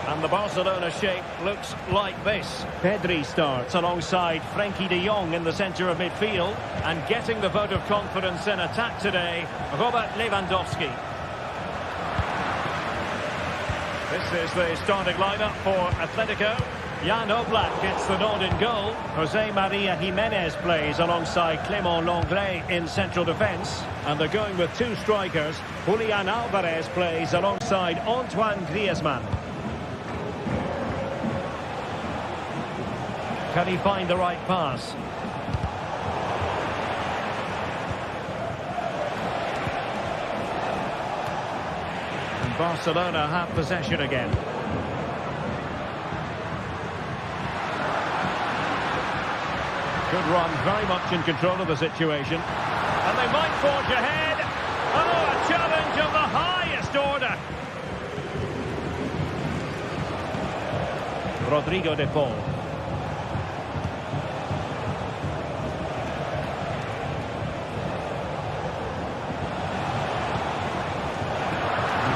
And the Barcelona shape looks like this. Pedri starts alongside Frenkie de Jong in the centre of midfield. And getting the vote of confidence in attack today, Robert Lewandowski. This is the starting lineup for Atletico. Jan Oblak gets the nod in goal. Jose Maria Jimenez plays alongside Clément Lenglet in central defence. And they're going with two strikers. Julian Alvarez plays alongside Antoine Griezmann. Can he find the right pass? And Barcelona have possession again. Good run, very much in control of the situation. And they might forge ahead. Oh, a challenge of the highest order. Rodrigo de Paul.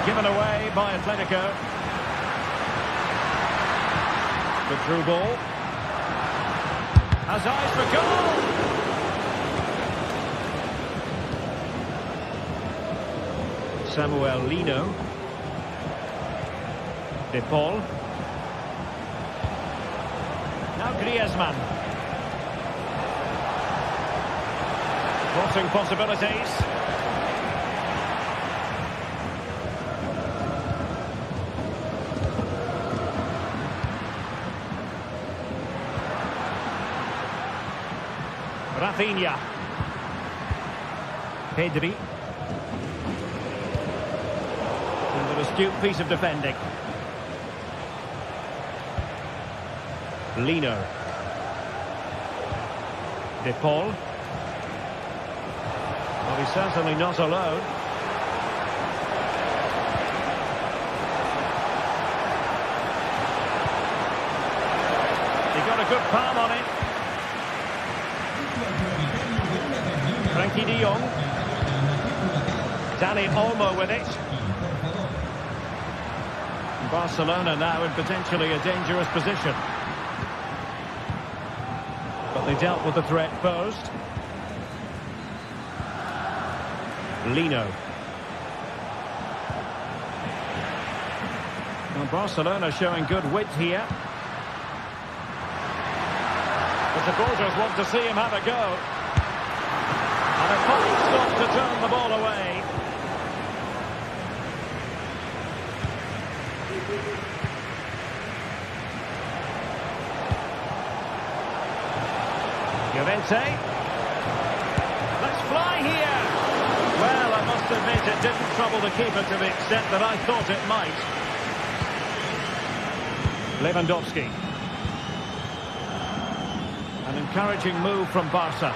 Given away by Atletico. The through ball. Has eyes for goal. Samuel Lino. De Paul. Now Griezmann. Crossing possibilities. Rafinha. Pedri. And an astute piece of defending. Lino. De Paul. Well, he's certainly not alone. He got a good palm on it. Frenkie de Jong. Dani Olmo with it. Barcelona now in potentially a dangerous position. But they dealt with the threat posed. Lino. Well, Barcelona showing good width here. The supporters want to see him have a go. And a fine stop to turn the ball away. Llorente. Let's fly here. Well, I must admit it didn't trouble the keeper to the extent that I thought it might. Lewandowski. An encouraging move from Barca.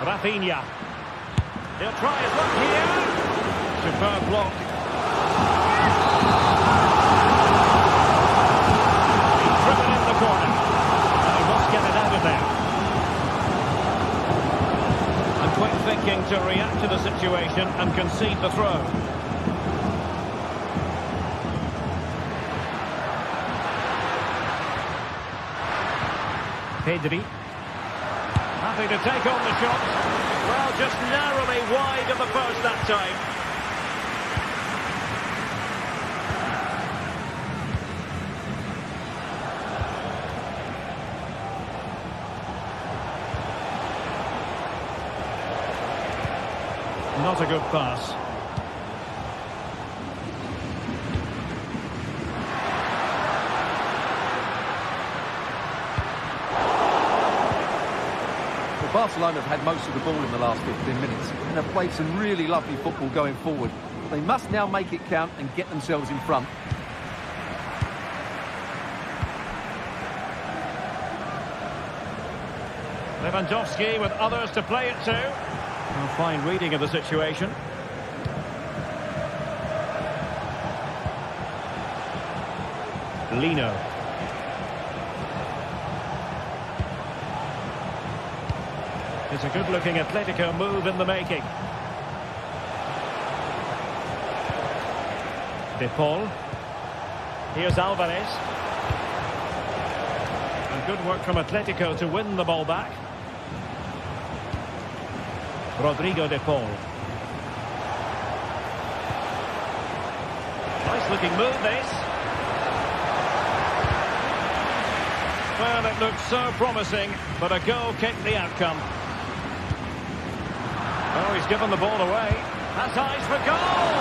Rafinha. He'll try his luck here. Superb block. He's driven in the corner. And he must get it out of there. And quick thinking to react to the situation and concede the throw. Pedri. Happy to take on the shot. Well, just narrowly wide of the post that time. Not a good pass. Barcelona have had most of the ball in the last 15 minutes and have played some really lovely football going forward. They must now make it count and get themselves in front. Lewandowski with others to play it to. A fine reading of the situation. Lino. It's a good-looking Atletico move in the making. De Paul. Here's Alvarez. And good work from Atletico to win the ball back. Rodrigo De Paul. Nice-looking move, this. Well, it looked so promising, but a goal kicked the outcome. Oh, he's given the ball away. Has eyes for goal!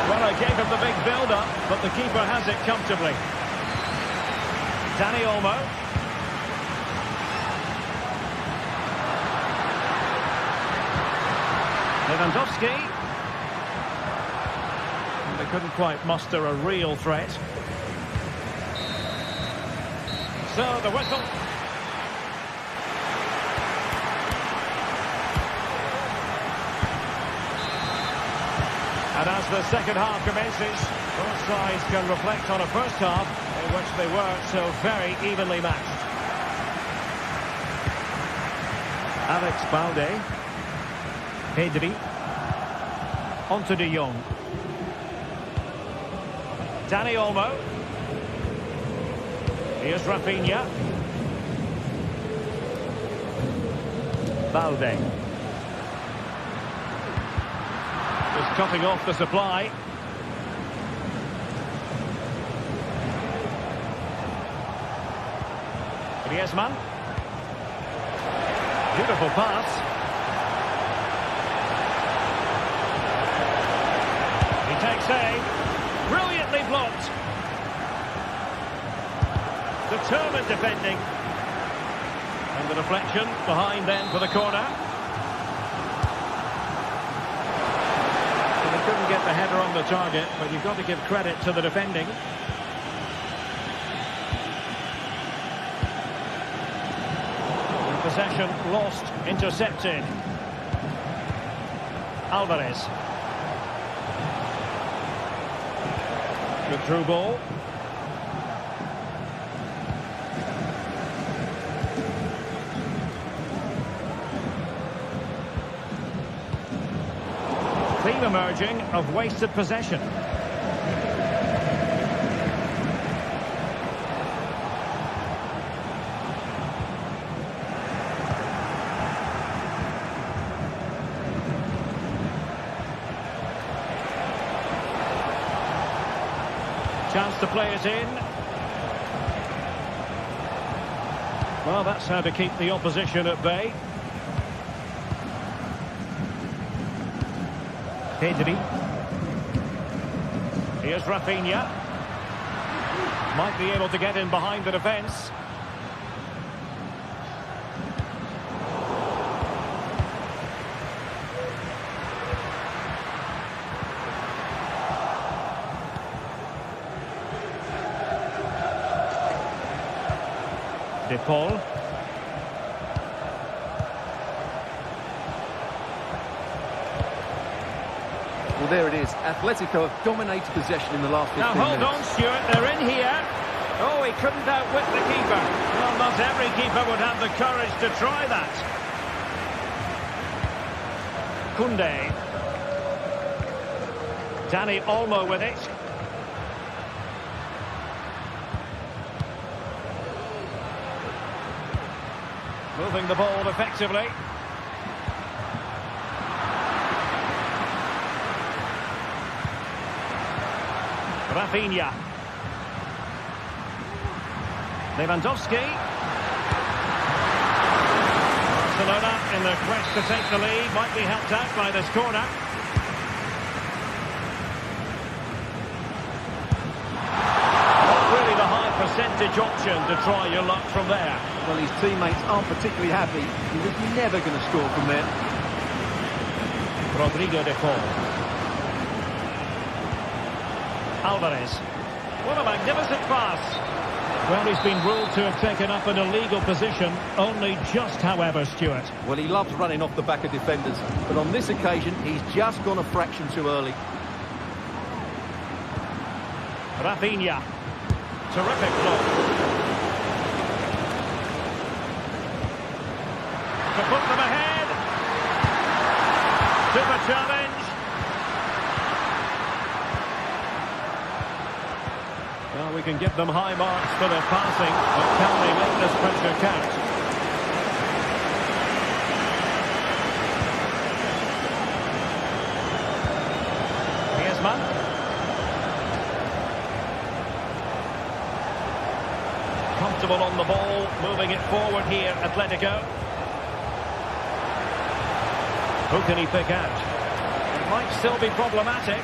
Well, I gave him the big build-up, but the keeper has it comfortably. Dani Olmo. Lewandowski. And they couldn't quite muster a real threat. So, the whistle. And as the second half commences, both sides can reflect on a first half in which they were so very evenly matched. Alex Balde. Pedri. Onto De Jong. Dani Olmo. Here's Rafinha. Balde. Just cutting off the supply. Griezmann. Beautiful pass. He takes aim. Brilliantly blocked. Determined defending. And the deflection behind then for the corner. And they couldn't get the header on the target, but you've got to give credit to the defending. And possession lost, intercepted. Alvarez. Good through ball. Theme emerging of wasted possession. Chance to play it in. Well, that's how to keep the opposition at bay. Pedri. Here's Rafinha. Might be able to get in behind the defence. De Paul. Well, there it is. Atletico have dominated possession in the last 15 now, minutes. hold on, Stuart. They're in here. Oh, he couldn't outwit the keeper. Well, not every keeper would have the courage to try that. Koundé. Dani Olmo with it. Moving the ball effectively. Rafinha. Lewandowski. Barcelona in their quest to take the lead, might be helped out by this corner. Not really the high percentage option to try your luck from there. Well, his teammates aren't particularly happy. He was never going to score from there. Rodrigo de Paul. Alvarez. What a magnificent pass. Well, he's been ruled to have taken up an illegal position, only just, however, Stuart. Well, he loves running off the back of defenders, but on this occasion, he's just gone a fraction too early. Rafinha. Terrific block. To put them ahead. Super challenge. Well, we can give them high marks for their passing, but can they make this pressure count? Griezmann. Comfortable on the ball, moving it forward here, Atletico. Who can he pick out? It might still be problematic.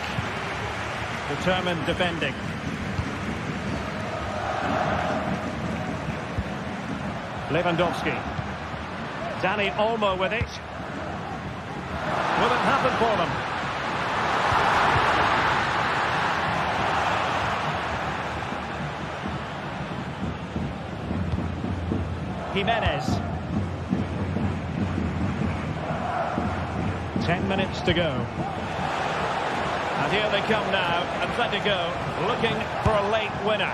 Determined defending. Lewandowski. Dani Olmo with it. Will it happen for them? Jimenez. 10 minutes to go. And here they come now. Atletico looking for a late winner.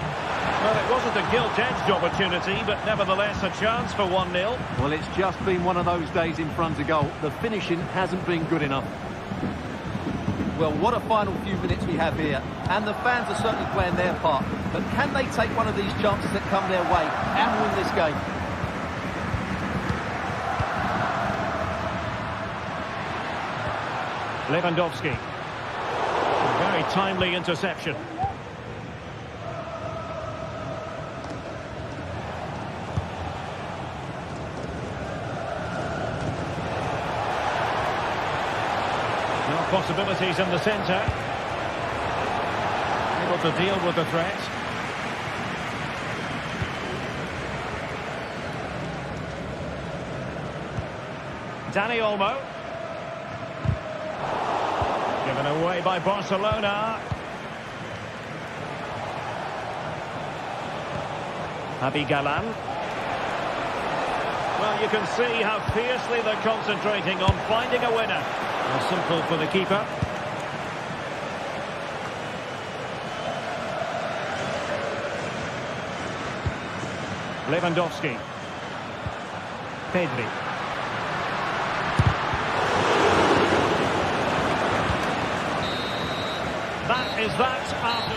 Well, it wasn't a gilt-edged opportunity, but nevertheless a chance for 1-0. Well, it's just been one of those days in front of goal. The finishing hasn't been good enough. Well, what a final few minutes we have here. And the fans are certainly playing their part. But can they take one of these chances that come their way and win this game? Lewandowski. A very timely interception. No possibilities in the centre. Able to deal with the threat. Dani Olmo. Given away by Barcelona. Javi Galan. Well, you can see how fiercely they're concentrating on finding a winner. Well, simple for the keeper. Lewandowski. Pedri. That is that after...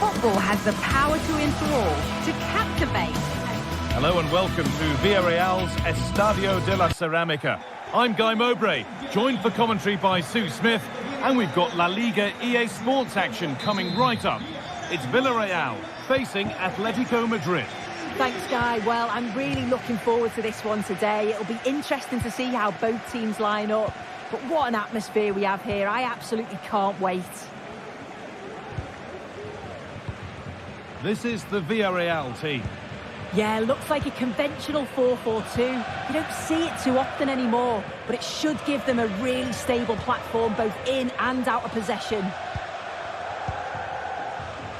Football has the power to enthrall, to captivate. Hello and welcome to Villarreal's Estadio de la Ceramica. I'm Guy Mowbray, joined for commentary by Sue Smith, and we've got La Liga EA Sports action coming right up. It's Villarreal facing Atletico Madrid. Thanks, Guy. Well, I'm really looking forward to this one today. It'll be interesting to see how both teams line up. But what an atmosphere we have here. I absolutely can't wait. This is the Villarreal team. Yeah, looks like a conventional 4-4-2. You don't see it too often anymore, but it should give them a really stable platform both in and out of possession.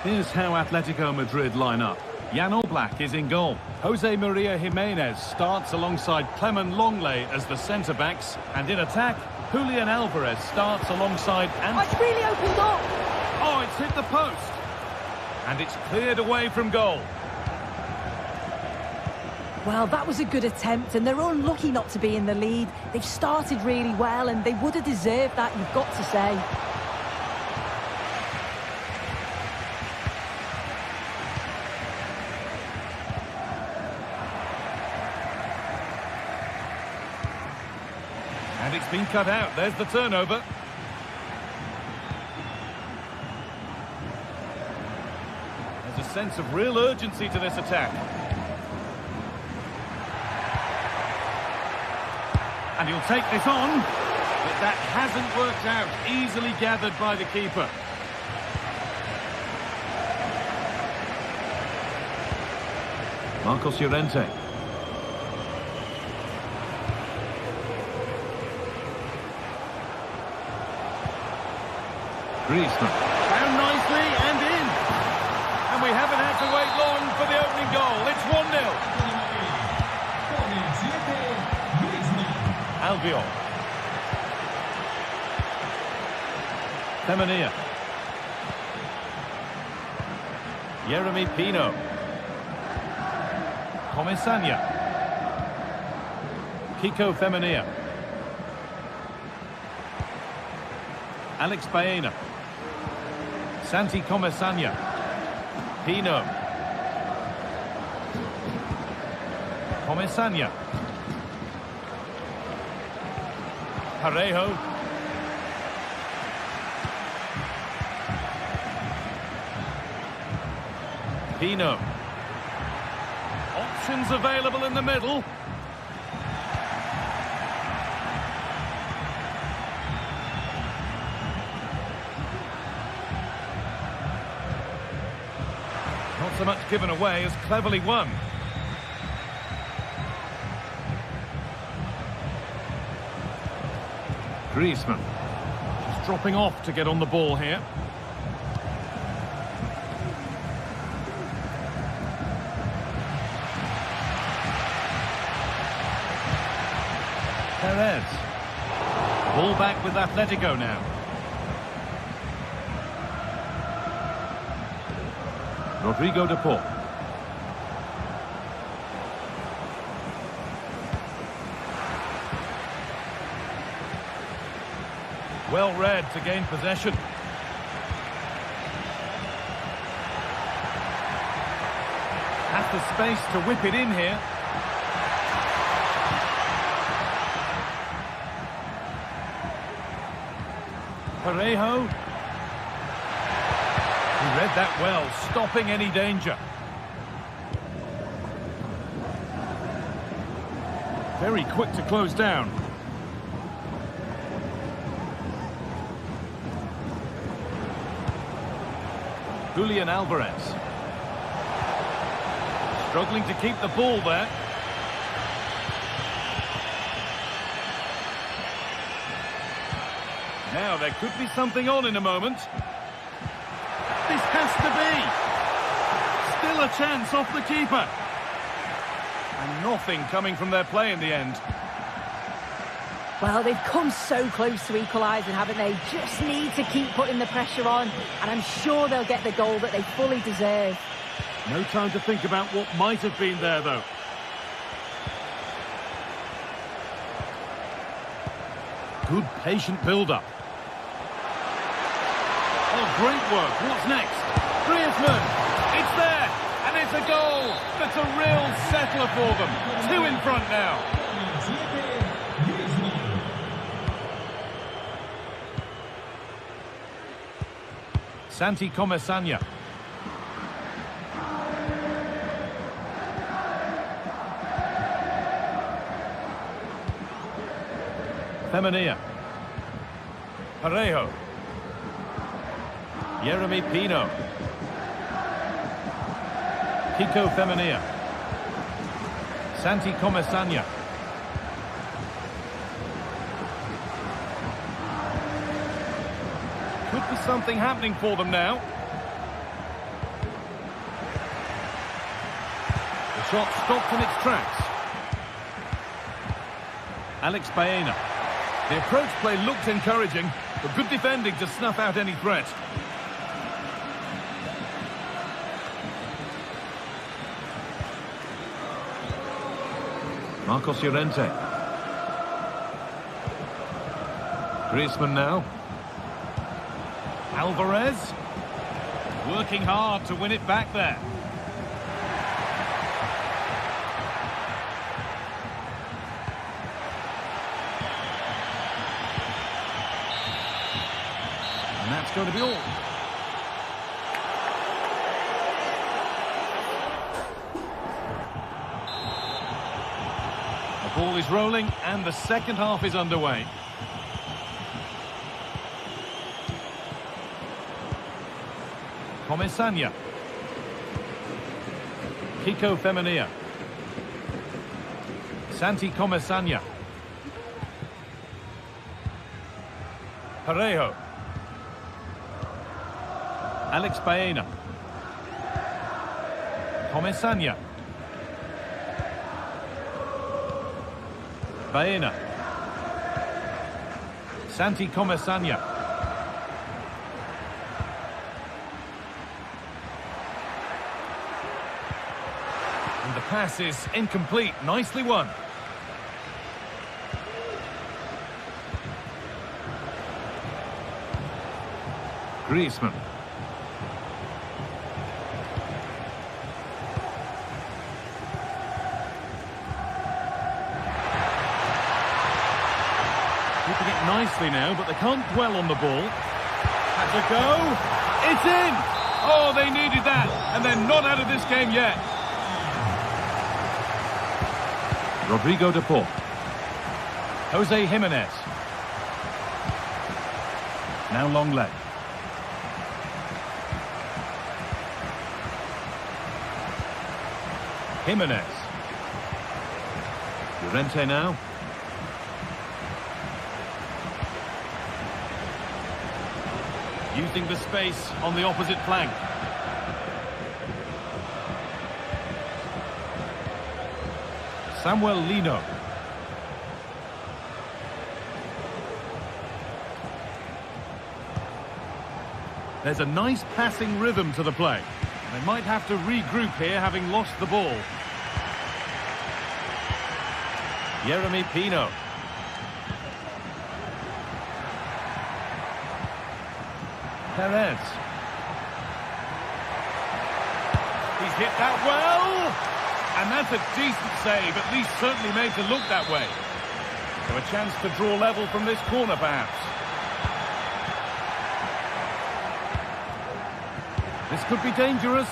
Here's how Atletico Madrid line up. Jan Oblak is in goal. Jose Maria Jimenez starts alongside Clement Longley as the centre-backs. And in attack, Julian Alvarez starts alongside... Oh, it's really opened up! Oh, it's hit the post! And it's cleared away from goal. Well, that was a good attempt, and they're unlucky not to be in the lead. They've started really well, and they would have deserved that, you've got to say. And it's been cut out. There's the turnover. There's a sense of real urgency to this attack. And he'll take this on. But that hasn't worked out. Easily gathered by the keeper. Marcos Llorente. Griezmann. Down nicely and in. And we haven't had to wait long for the opening goal. It's 1-0. Albiol. Femenia. Yeremy Pino. Comesaña. Kiko Femenia. Alex Baena. Santi Comesaña. Pino. Comesaña. Parejo. Pino. Options available in the middle. Not so much given away as cleverly won. Griezmann. Just dropping off to get on the ball here. Perez. Ball back with Atletico now. Rodrigo de Paul. Well read to gain possession. Has the space to whip it in here. Parejo. He read that well, stopping any danger. Very quick to close down. Julian Alvarez. Struggling to keep the ball there. Now there could be something on in a moment. This has to be. Still a chance off the keeper. And nothing coming from their play in the end. Well, they've come so close to equalising, haven't they? Just need to keep putting the pressure on, and I'm sure they'll get the goal that they fully deserve. No time to think about what might have been there, though. Good, patient build-up. Oh, great work. What's next? Griezmann. It's there, and it's a goal. That's a real settler for them. 2 in front now. Santi Comesaña. Femenia. Parejo. Jeremy Pino. Kiko Femenia. Santi Comesaña. Could be something happening for them now. The shot stopped in its tracks. Alex Baena. The approach play looked encouraging, but good defending to snuff out any threat. Marcos Llorente. Griezmann now. Alvarez. Working hard to win it back there. And that's going to be all. The ball is rolling and the second half is underway. Comesaña. Kiko Femenia. Santi Comesaña. Parejo. Alex Baena. Comesaña. Baena. Santi Comesaña. And the pass is incomplete. Nicely won. Griezmann. Keeping it nicely now, but they can't dwell on the ball. Has a go. It's in! Oh, they needed that, and they're not out of this game yet. Rodrigo de Paul. Jose Jimenez. Now long leg. Jimenez. Llorente now. Using the space on the opposite flank. Samuel Lino. There's a nice passing rhythm to the play. They might have to regroup here, having lost the ball. Jeremy Pino. Perez. He's hit that well. And that's a decent save, at least certainly made to look that way. So a chance to draw level from this corner, perhaps. This could be dangerous.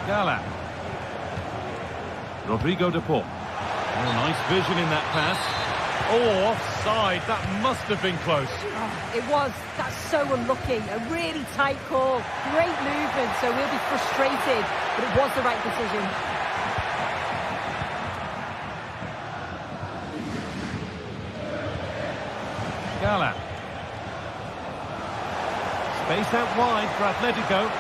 Gala. Rodrigo de Paul. Oh, nice vision in that pass. Oh, offside. That must have been close. Oh, it was. That's so unlucky. A really tight call. Great movement, so we'll be frustrated, but it was the right decision. Gala. Space out wide for Atletico.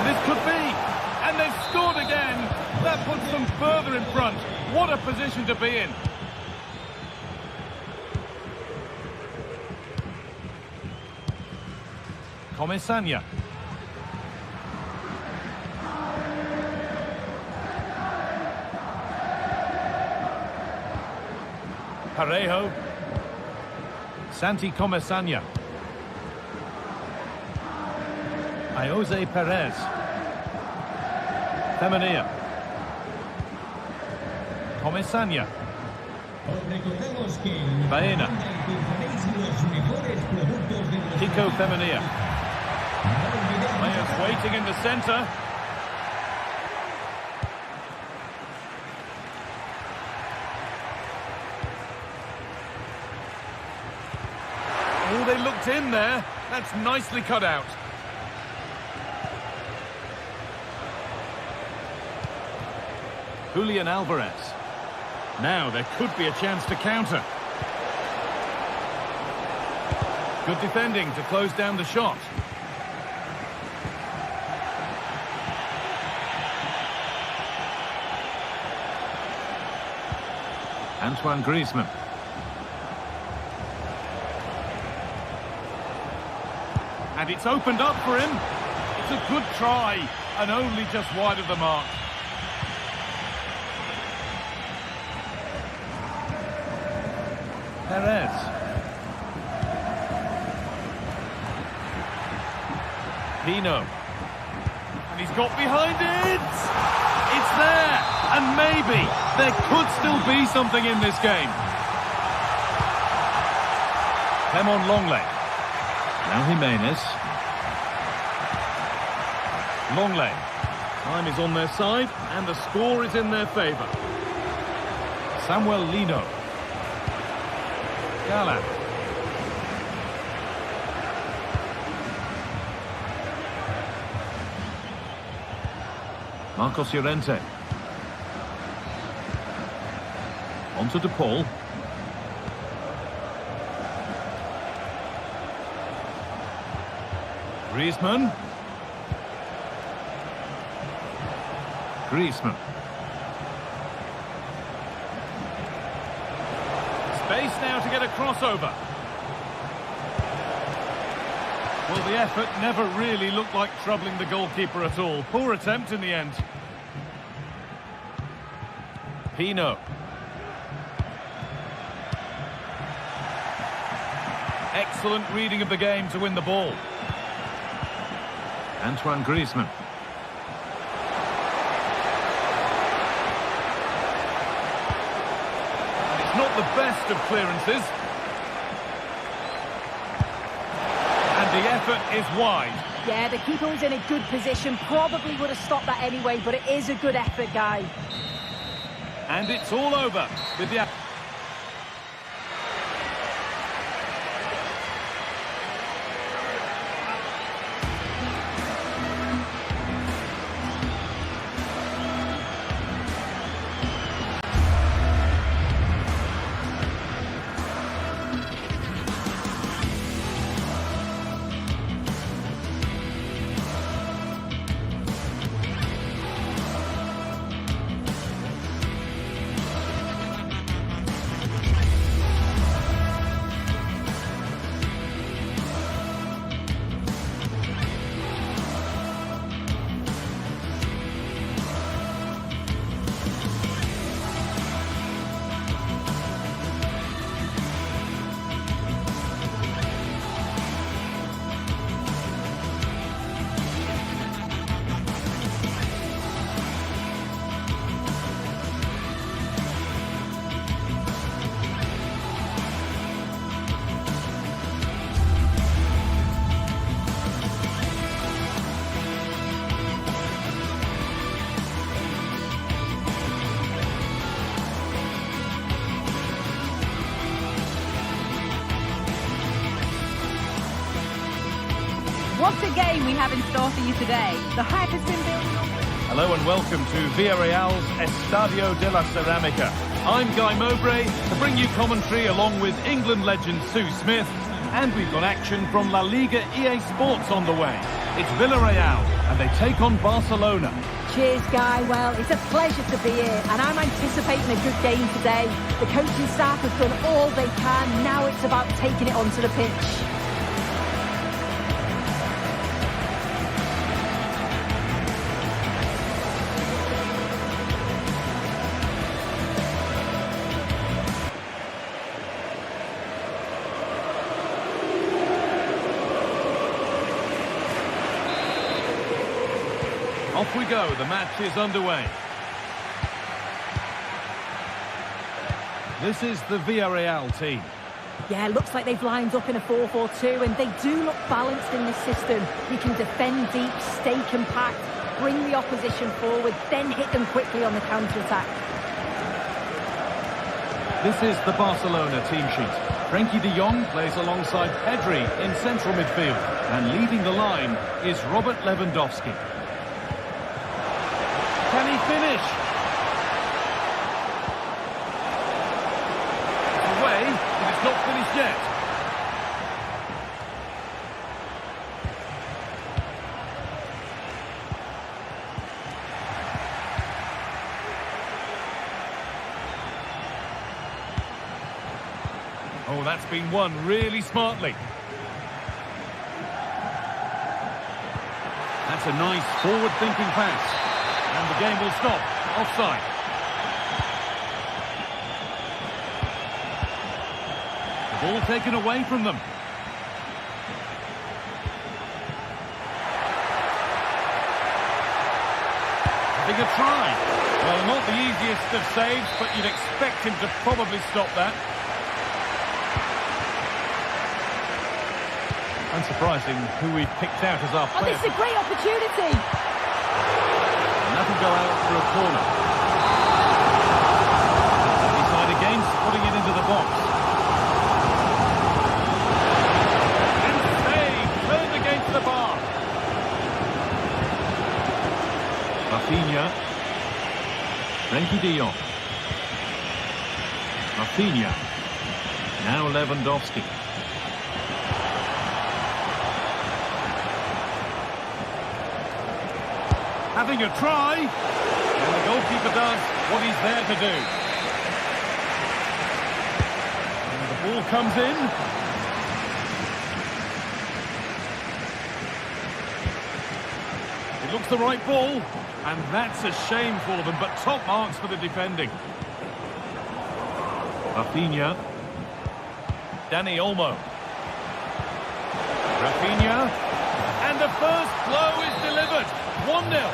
And this could be. And they've scored again. That puts them further in front. What a position to be in. Comesaña. Parejo. Santi Comesaña. Jose Perez. Femenia. Comesaña. Baena. Kiko Femenia. Players waiting in the centre. Oh, they looked in there. That's nicely cut out. Julian Alvarez. Now there could be a chance to counter. Good defending to close down the shot. Antoine Griezmann. And it's opened up for him. It's a good try, and only just wide of the mark. Perez. Pino. And he's got behind it! It's there! And maybe there could still be something in this game. Clement Longley. Now Jimenez. Longley. Time is on their side, and the score is in their favour. Samuel Lino. Gala. Marcos Llorente. On to De Paul. Griezmann. Griezmann. Space now to get a crossover. Well, the effort never really looked like troubling the goalkeeper at all. Poor attempt in the end. Pino. Excellent reading of the game to win the ball. Antoine Griezmann. It's not the best of clearances. And the effort is wide. Yeah, the keeper was in a good position. Probably would have stopped that anyway, but it is a good effort, Guy. And it's all over with the... What a game we have in store for you today. The hype has been building on... Hello and welcome to Villarreal's Estadio de la Ceramica. I'm Guy Mowbray to bring you commentary along with England legend Sue Smith, and we've got action from La Liga EA Sports on the way. It's Villarreal and they take on Barcelona. Cheers, Guy. Well, it's a pleasure to be here, and I'm anticipating a good game today. The coaching staff have done all they can. Now it's about taking it onto the pitch. Off we go, the match is underway. This is the Villarreal team. Yeah, looks like they've lined up in a 4-4-2, and they do look balanced in this system. They can defend deep, stay compact, bring the opposition forward, then hit them quickly on the counter-attack. This is the Barcelona team sheet. Frenkie de Jong plays alongside Pedri in central midfield. And leading the line is Robert Lewandowski. Can he finish? It's away, but it's not finished yet. Oh, that's been won really smartly. That's a nice forward-thinking pass. And the game will stop. Offside. The ball taken away from them. Having a try. Well, not the easiest of saves, but you'd expect him to probably stop that. Unsurprising who we've picked out as our Oh, player. this is a great opportunity. And that'll go out for a corner. Decide against putting it into the box. And saved, turned against the bar. Rafinha. Frenkie de Jong. Rafinha. Now Lewandowski. Having a try, and the goalkeeper does what he's there to do. And the ball comes in. It looks the right ball, and that's a shame for them, but top marks for the defending. Rafinha. Dani Olmo. Rafinha. And the first blow is delivered. 1-0.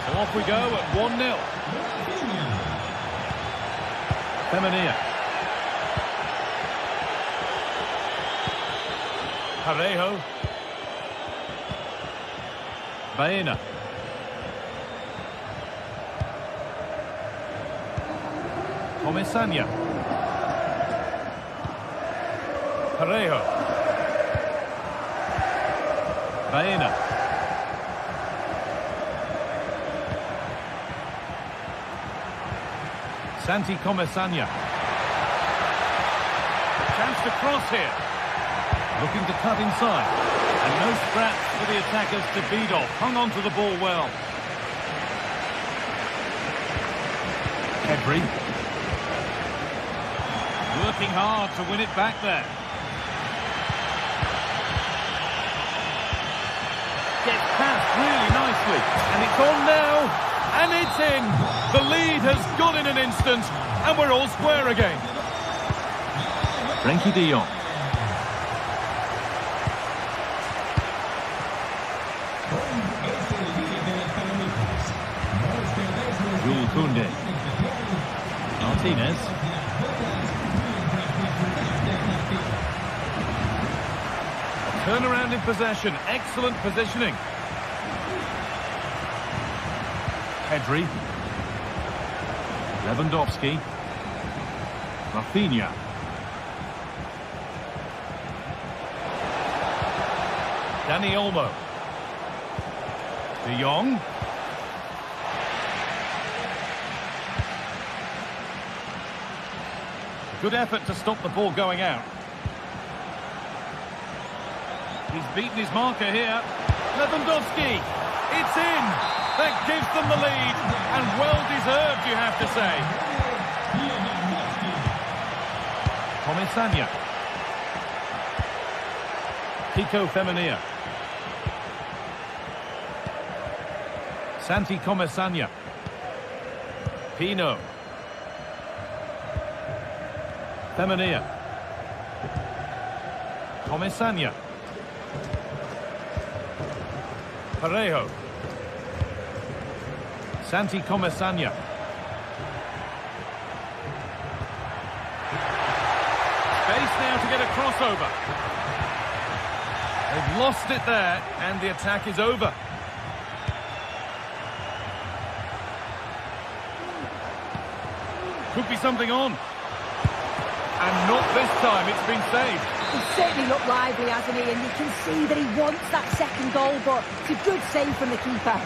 So off we go at 1-0. Femenia. Parejo. Baena. Comesaña. Parejo. Baena. Santi Comesaña. Chance to cross here. Looking to cut inside. And no scraps for the attackers to beat off. Hung on to the ball well. Pedri. Working hard to win it back there. Gets past really nicely. And it's on now. And it's in. The lead has gone in an instant. And we're all square again. Frenkie de Jong. Jules Koundé. Martinez. Turnaround in possession. Excellent positioning. Pedri. Lewandowski. Rafinha. Dani Olmo. De Jong. Good effort to stop the ball going out. He's beaten his marker here. Lewandowski. It's in. That gives them the lead. And well-deserved, you have to say. Comesaña. Kiko Femenia. Santi Comesaña. Pino. Femenia. Comesaña. Parejo. Santi Comesaña. Space now to get a crossover. They've lost it there, and the attack is over. Could be something on. And not this time, it's been saved. He's certainly looked lively, hasn't he? And you can see that he wants that second goal, but it's a good save from the keeper.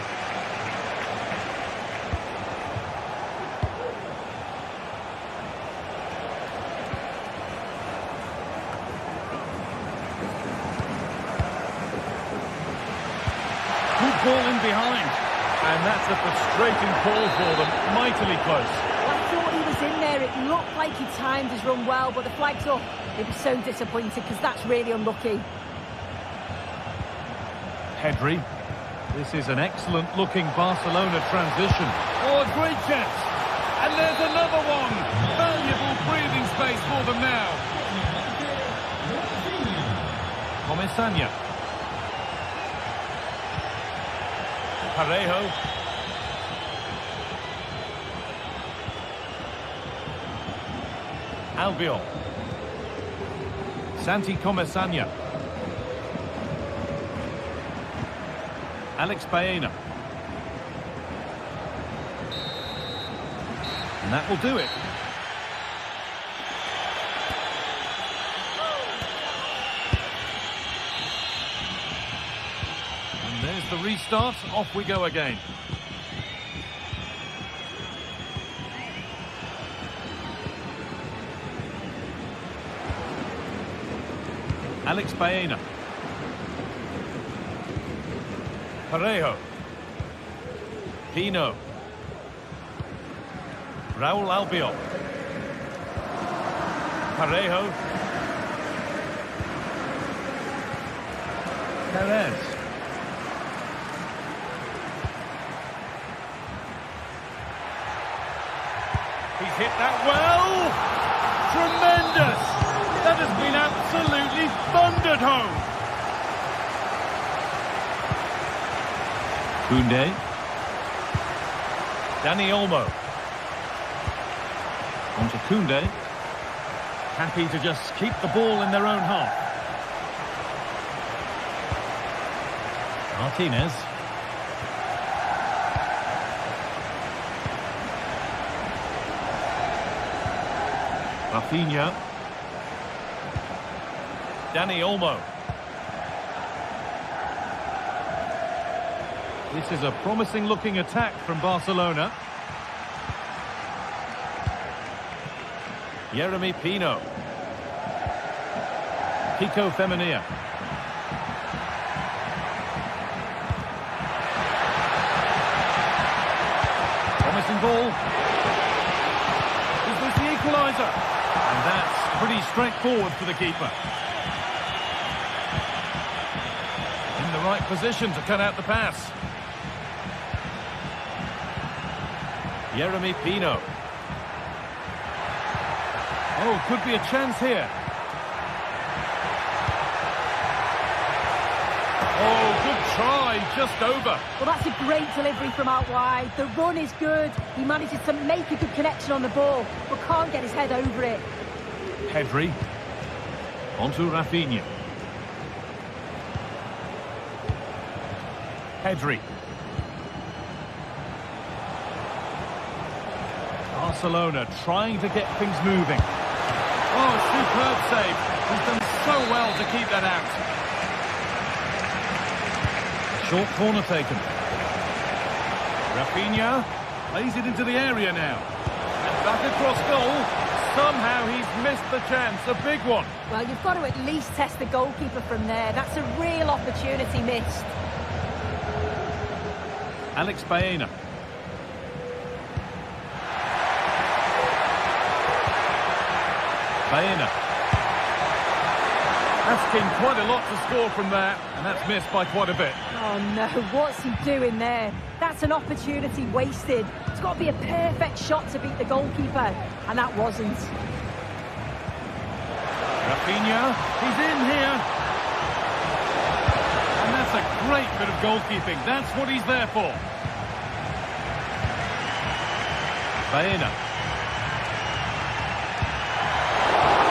Good ball in behind. And that's a frustrating call for them. Mightily close. I thought he was in there. It looked like he timed his run well, but the flag's up. He'd be so disappointed because that's really unlucky. Pedri. This is an excellent-looking Barcelona transition. Oh, a great chance. And there's another one. Valuable breathing space for them now. Comesaña. Parejo. Albiol. Santi Comesaña. Alex Baena. And that will do it. And there's the restart. Off we go again. Alex Baena. Parejo. Pino. Raúl Albiol. Parejo. Perez. He's hit that well. Tremendous. That has been absolutely thundered home. Koundé. Dani Olmo. On to Koundé. Happy to just keep the ball in their own half. Martinez. Rafinha. Dani Olmo. This is a promising-looking attack from Barcelona. Yeremy Pino. Kiko Femenia. Promising ball. Is this the equaliser? And that's pretty straightforward for the keeper. In the right position to cut out the pass. Yeremy Pino. Oh, could be a chance here. Oh, good try, just over. Well, that's a great delivery from out wide. The run is good. He manages to make a good connection on the ball, but can't get his head over it. Pedri. Onto Rafinha. Pedri. Barcelona trying to get things moving. Oh, superb save. He's done so well to keep that out. Short corner taken. Rafinha plays it into the area now. And back across goal. Somehow he's missed the chance. A big one. Well, you've got to at least test the goalkeeper from there. That's a real opportunity missed. Alex Baena. Baena. Asking quite a lot to score from there, and that's missed by quite a bit. Oh no, what's he doing there? That's an opportunity wasted. It's got to be a perfect shot to beat the goalkeeper, and that wasn't. Rafinha, he's in here. And that's a great bit of goalkeeping. That's what he's there for. Baena.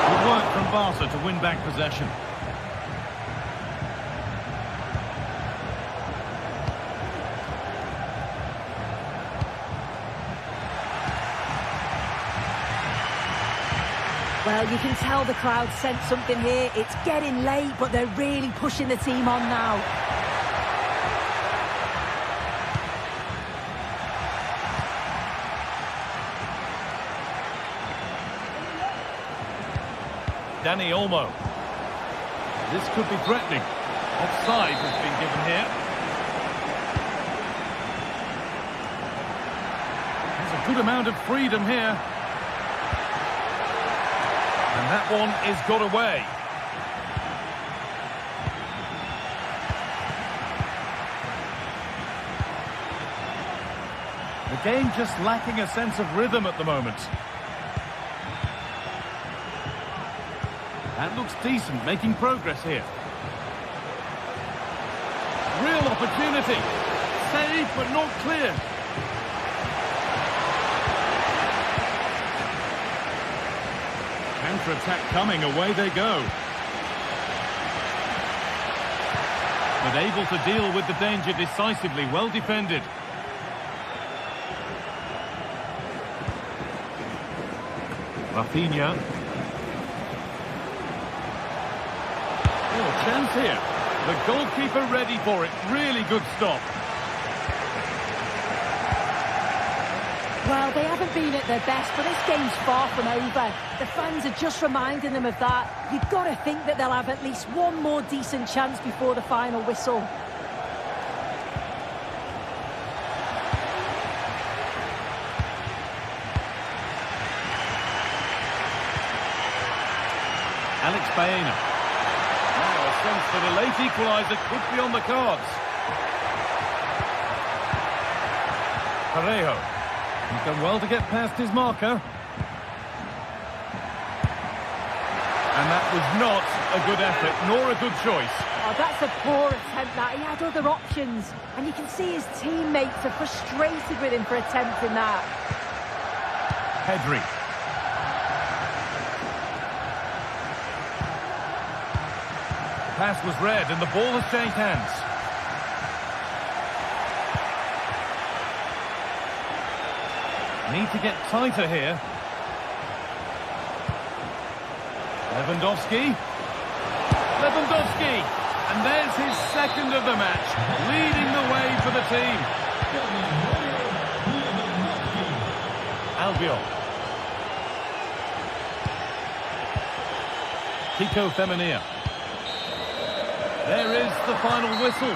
Good work from Barca to win back possession. Well, you can tell the crowd sense something here. It's getting late, but they're really pushing the team on now. Dani Olmo. This could be threatening. Offside has been given here. There's a good amount of freedom here. And that one is got away. The game just lacking a sense of rhythm at the moment. That looks decent, making progress here. Real opportunity. Saved, but not clear. Counter-attack coming, away they go. But able to deal with the danger decisively, well defended. Rafinha. Oh, chance here. The goalkeeper ready for it. Really good stop. Well, they haven't been at their best, but this game's far from over. The fans are just reminding them of that. You've got to think that they'll have at least one more decent chance before the final whistle. Alex Baena. Now a sense that a late equaliser could be on the cards. Parejo. He's done well to get past his marker. And that was not a good effort, nor a good choice. Oh, that's a poor attempt, that. He had other options. And you can see his teammates are frustrated with him for attempting that. Pedri. Pass was read and the ball has changed hands. Need to get tighter here. Lewandowski. And there's his second of the match, leading the way for the team. Albiol. Kiko Femenia. There is the final whistle.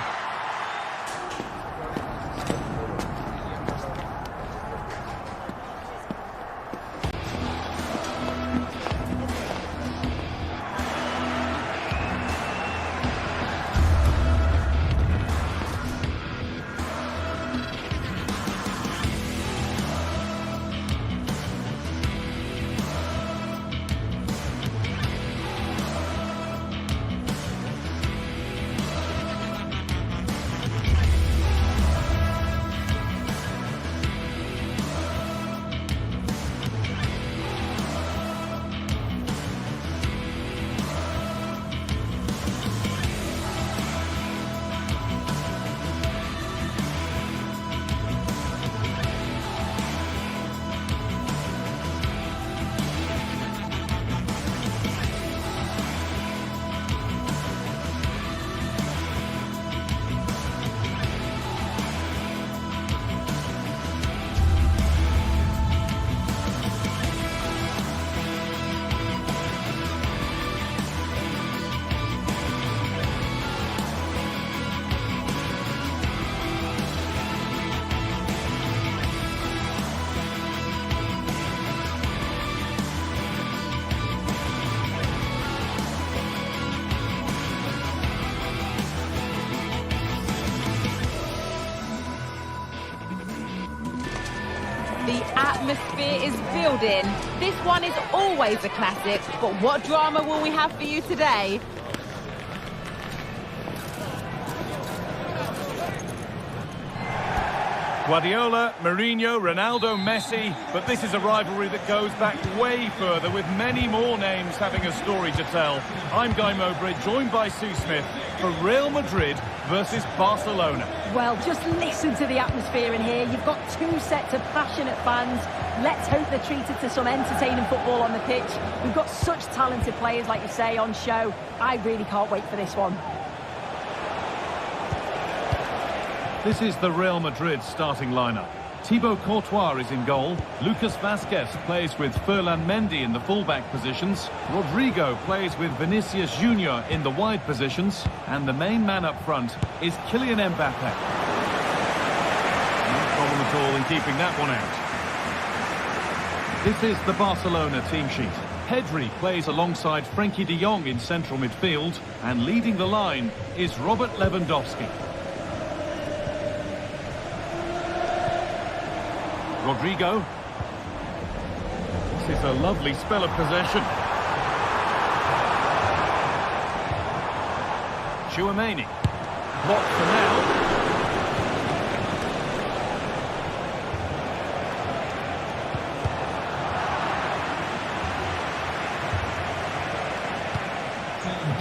The atmosphere is building. This one is always a classic, but what drama will we have for you today? Guardiola, Mourinho, Ronaldo, Messi, but this is a rivalry that goes back way further, with many more names having a story to tell. I'm Guy Mowbray, joined by Sue Smith for Real Madrid versus Barcelona. Well, just listen to the atmosphere in here. You've got two sets of passionate fans. Let's hope they're treated to some entertaining football on the pitch. We've got such talented players, like you say, on show. I really can't wait for this one. This is the Real Madrid starting lineup. Thibaut Courtois is in goal. Lucas Vazquez plays with Ferland Mendy in the fullback positions. Rodrigo plays with Vinicius Junior in the wide positions. And the main man up front is Kylian Mbappe. No problem at all in keeping that one out. This is the Barcelona team sheet. Pedri plays alongside Frenkie de Jong in central midfield. And leading the line is Robert Lewandowski. Rodrigo. This is a lovely spell of possession. Tchouaméni. Blocked for now.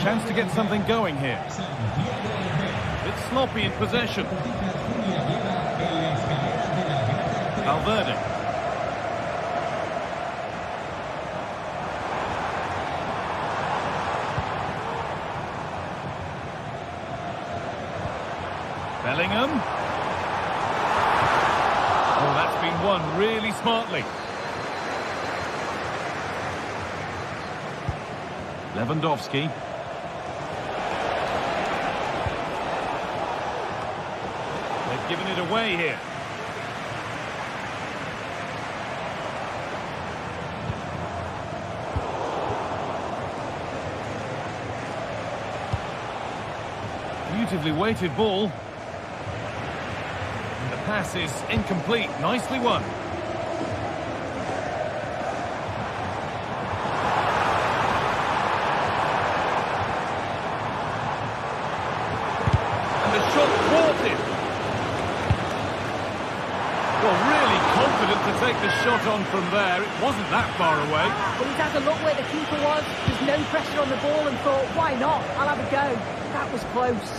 Chance to get something going here. It's sloppy in possession. Valverde. Bellingham. Oh, that's been won really smartly. Lewandowski. They've given it away here. Beautifully weighted ball. And the pass is incomplete. Nicely won. And the shot thwarted. Well, really confident to take the shot on from there. It wasn't that far away. But he's had a look where the keeper was. There's no pressure on the ball and thought, why not? I'll have a go. That was close.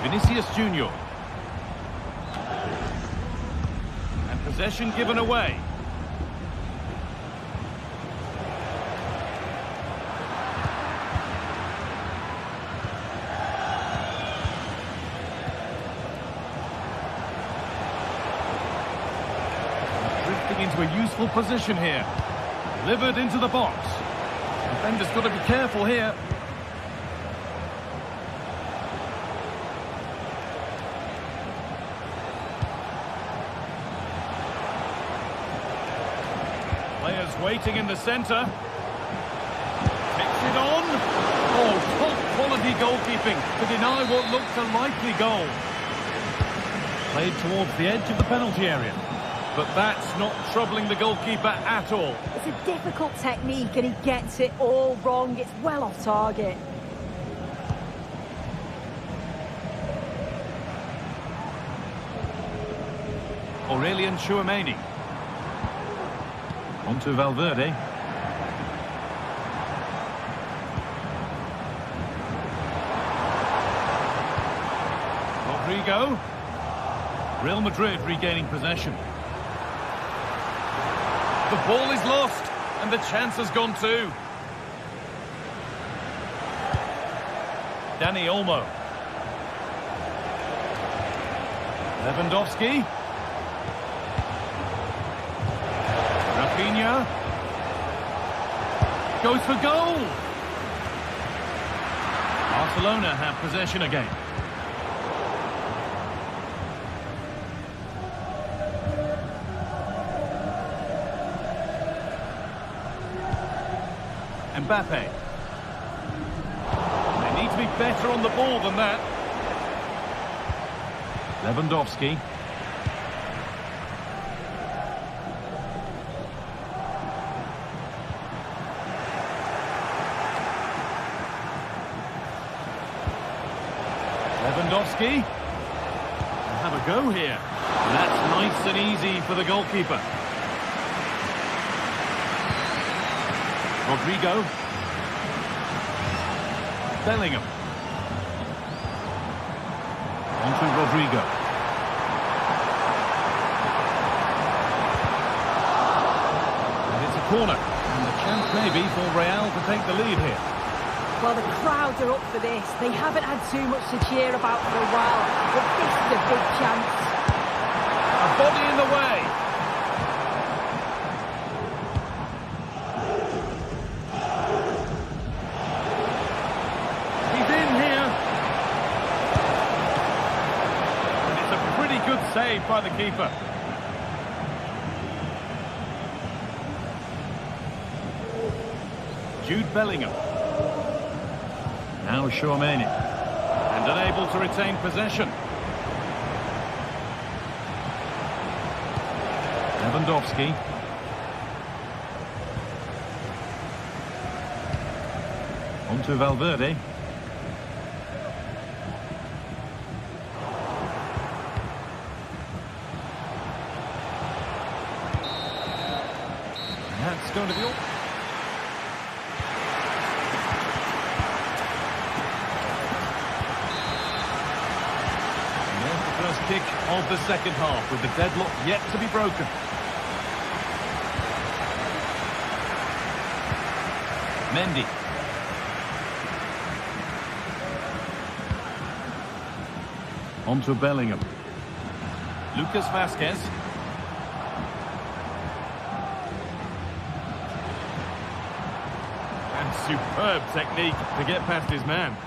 Vinicius Junior. And possession given away. Drifting into a useful position here. Delivered into the box. Defender's got to be careful here. Players waiting in the centre. Takes it on. Oh, top quality goalkeeping to deny what looks a likely goal. Played towards the edge of the penalty area. But that's not troubling the goalkeeper at all. It's a difficult technique and he gets it all wrong. It's well off target. Aurelien Tchouaméni. On to Valverde. Rodrigo. Real Madrid regaining possession. The ball is lost, and the chance has gone too. Dani Olmo. Lewandowski. Rafinha. Goes for goal. Barcelona have possession again. Mbappe. They need to be better on the ball than that. Lewandowski. Lewandowski. Have a go here. And that's nice and easy for the goalkeeper. Rodrigo. Bellingham. On to Rodrigo. And it's a corner. And the chance maybe for Real to take the lead here. Well, the crowds are up for this. They haven't had too much to cheer about for a while, but this is a big chance. A body in the way. He's in here. And it's a pretty good save by the keeper. Jude Bellingham. Now Tchouaméni. And unable to retain possession. Lewandowski. On to Valverde. And that's going to be all. Kick of the second half with the deadlock yet to be broken. Mendy. On to Bellingham. Lucas Vazquez. And superb technique to get past his man.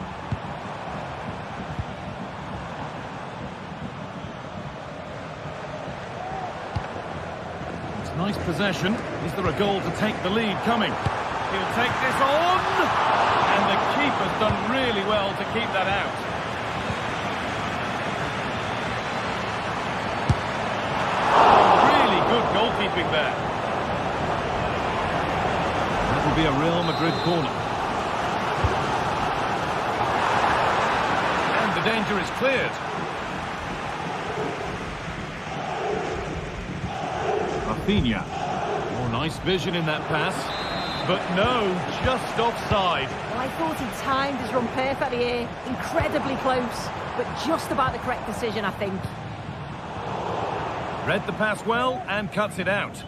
Nice possession. Is there a goal to take the lead coming? He'll take this on! And the keeper's done really well to keep that out. Really good goalkeeping there. That will be a Real Madrid corner. And the danger is cleared. Rafinha. Oh, nice vision in that pass. But no, just offside. Well, I thought he timed his run perfectly here. Incredibly close, but just about the correct decision, I think. Read the pass well and cuts it out.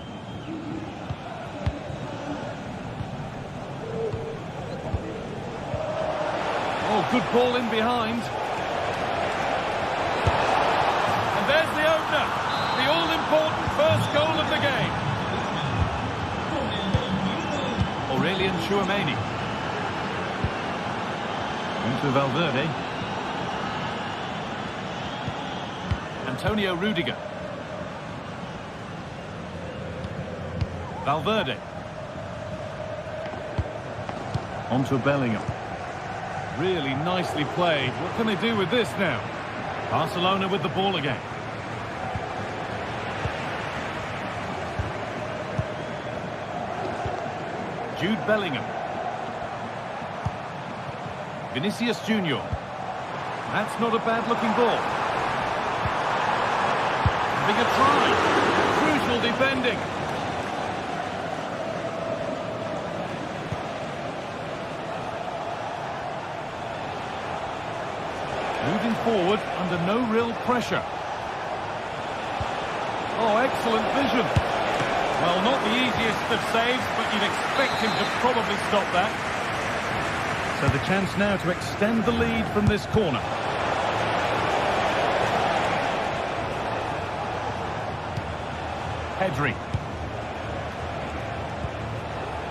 Oh, good ball in behind. And there's the opener. The all-important first goal of the game. Aurelian Tchouaméni. Into Valverde. Antonio Rudiger. Valverde. On to Bellingham. Really nicely played. What can they do with this now? Barcelona with the ball again. Jude Bellingham. Vinicius Junior. That's not a bad-looking ball. Having a try. Crucial defending. Moving forward under no real pressure. Oh, excellent vision. Well, not the easiest of saves, but you'd expect him to probably stop that. So the chance now to extend the lead from this corner. Pedri.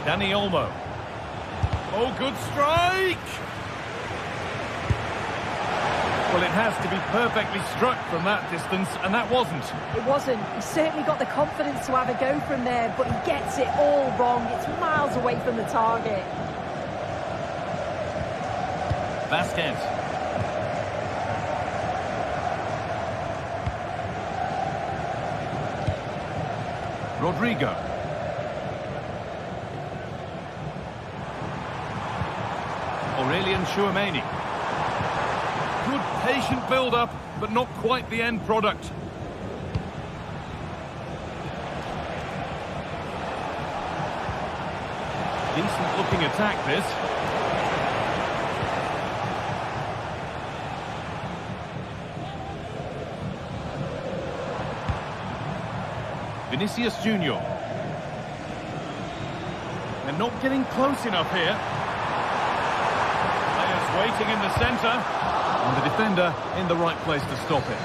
Dani Olmo. Oh, good strike! Well, it has to be perfectly struck from that distance, and that wasn't. It wasn't. He certainly got the confidence to have a go from there, but he gets it all wrong. It's miles away from the target. Vazquez. Rodrigo. Aurelian Tchouaméni. Good Patient build-up, but not quite the end product. Decent-looking attack, this. Vinicius Junior. They're not getting close enough here. Players waiting in the centre. And the defender in the right place to stop it.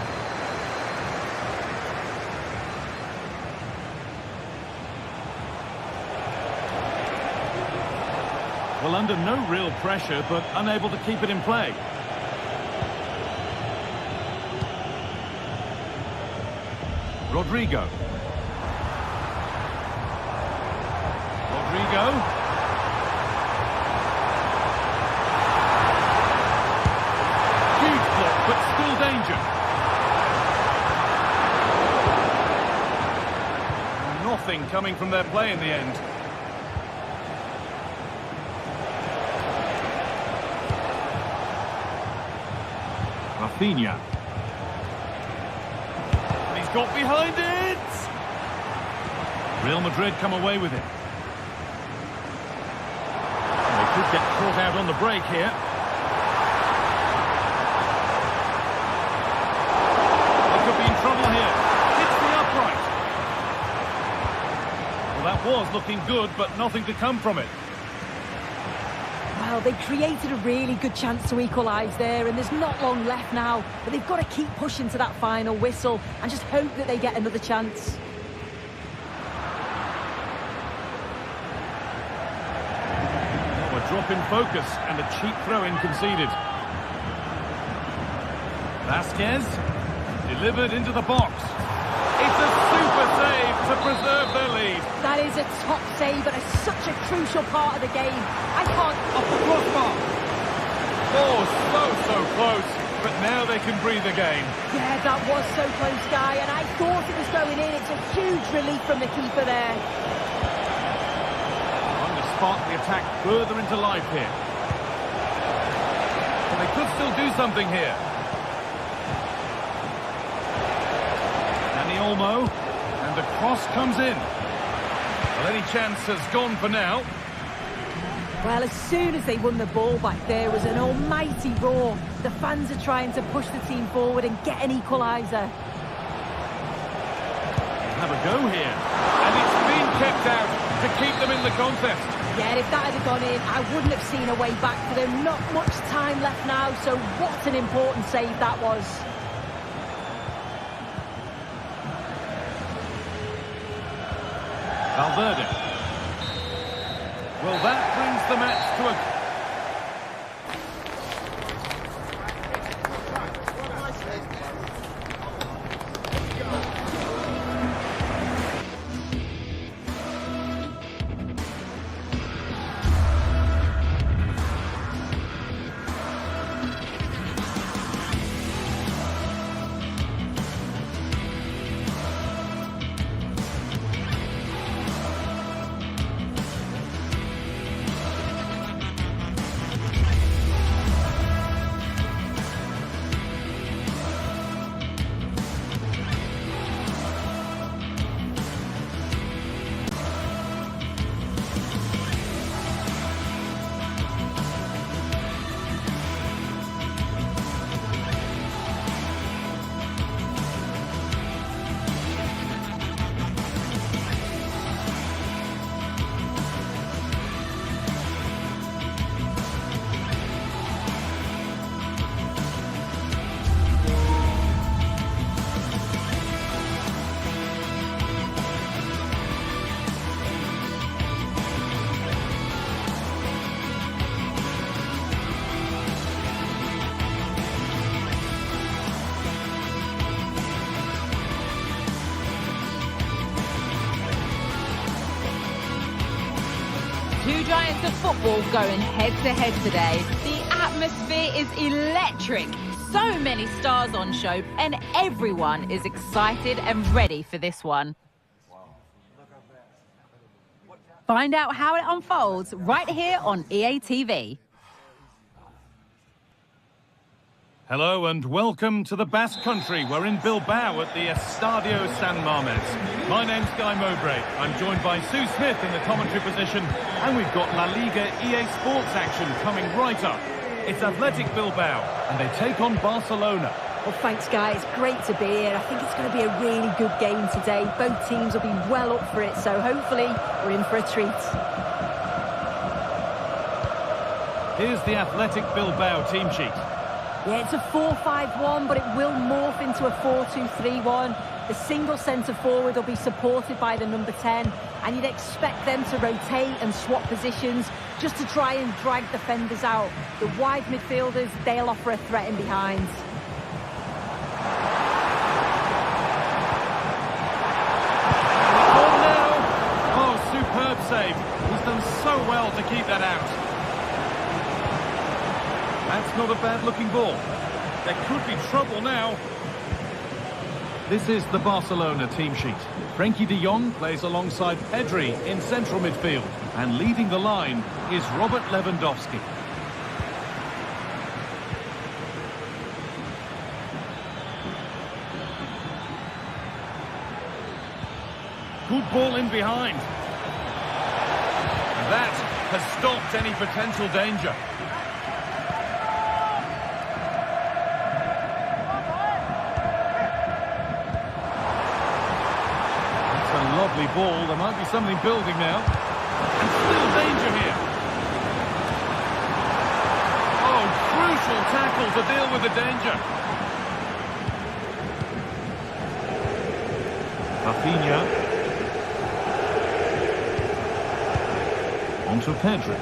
Well, under no real pressure, but unable to keep it in play. Rodrigo. Huge block, but still danger. Nothing coming from their play in the end. Rafinha. And he's got behind it! Real Madrid come away with it. Could get caught out on the break here. They could be in trouble here. Hits the upright. Well, that was looking good, but nothing to come from it. Well, they created a really good chance to equalise there, and there's not long left now. But they've got to keep pushing to that final whistle and just hope that they get another chance. Drop in focus and a cheap throw-in conceded. Vasquez delivered into the box. It's a super save to preserve their lead. That is a top save, but it's such a crucial part of the game. I can't... Off the crossbar. Oh, so close. But now they can breathe again. Yeah, that was so close, Guy, and I thought it was going in. It's a huge relief from the keeper there. Spark the attack further into life here. Well, they could still do something here. Dani Olmo, and the cross comes in. Well, any chance has gone for now. Well, as soon as they won the ball back, there was an almighty roar. The fans are trying to push the team forward and get an equaliser. Have a go here. And it's been kept out to keep them in the contest. Yeah, if that had gone in, I wouldn't have seen a way back for them. Not much time left now, so what an important save that was. Valverde. Well, that brings the match to a... Two giants of football going head-to-head today. The atmosphere is electric. So many stars on show, and everyone is excited and ready for this one. Find out how it unfolds right here on EA TV. Hello and welcome to the Basque Country. We're in Bilbao at the Estadio San Mamés. My name's Guy Mowbray. I'm joined by Sue Smith in the commentary position, and we've got La Liga EA Sports action coming right up. It's Athletic Bilbao, and they take on Barcelona. Well, thanks, Guy. It's great to be here. I think it's going to be a really good game today. Both teams will be well up for it, so hopefully we're in for a treat. Here's the Athletic Bilbao team sheet. Yeah, it's a 4-5-1, but it will morph into a 4-2-3-1. The single centre-forward will be supported by the number 10, and you'd expect them to rotate and swap positions just to try and drag defenders out. The wide midfielders, they'll offer a threat in behind. Oh, no! Oh, superb save. He's done so well to keep that out. That's not a bad-looking ball. There could be trouble now. This is the Barcelona team sheet. Frenkie de Jong plays alongside Pedri in central midfield. And leading the line is Robert Lewandowski. Good ball in behind. And that has stopped any potential danger. Lovely ball. There might be something building now. And still danger here. Oh, crucial tackle to deal with the danger. Rafinha. Onto Pedri.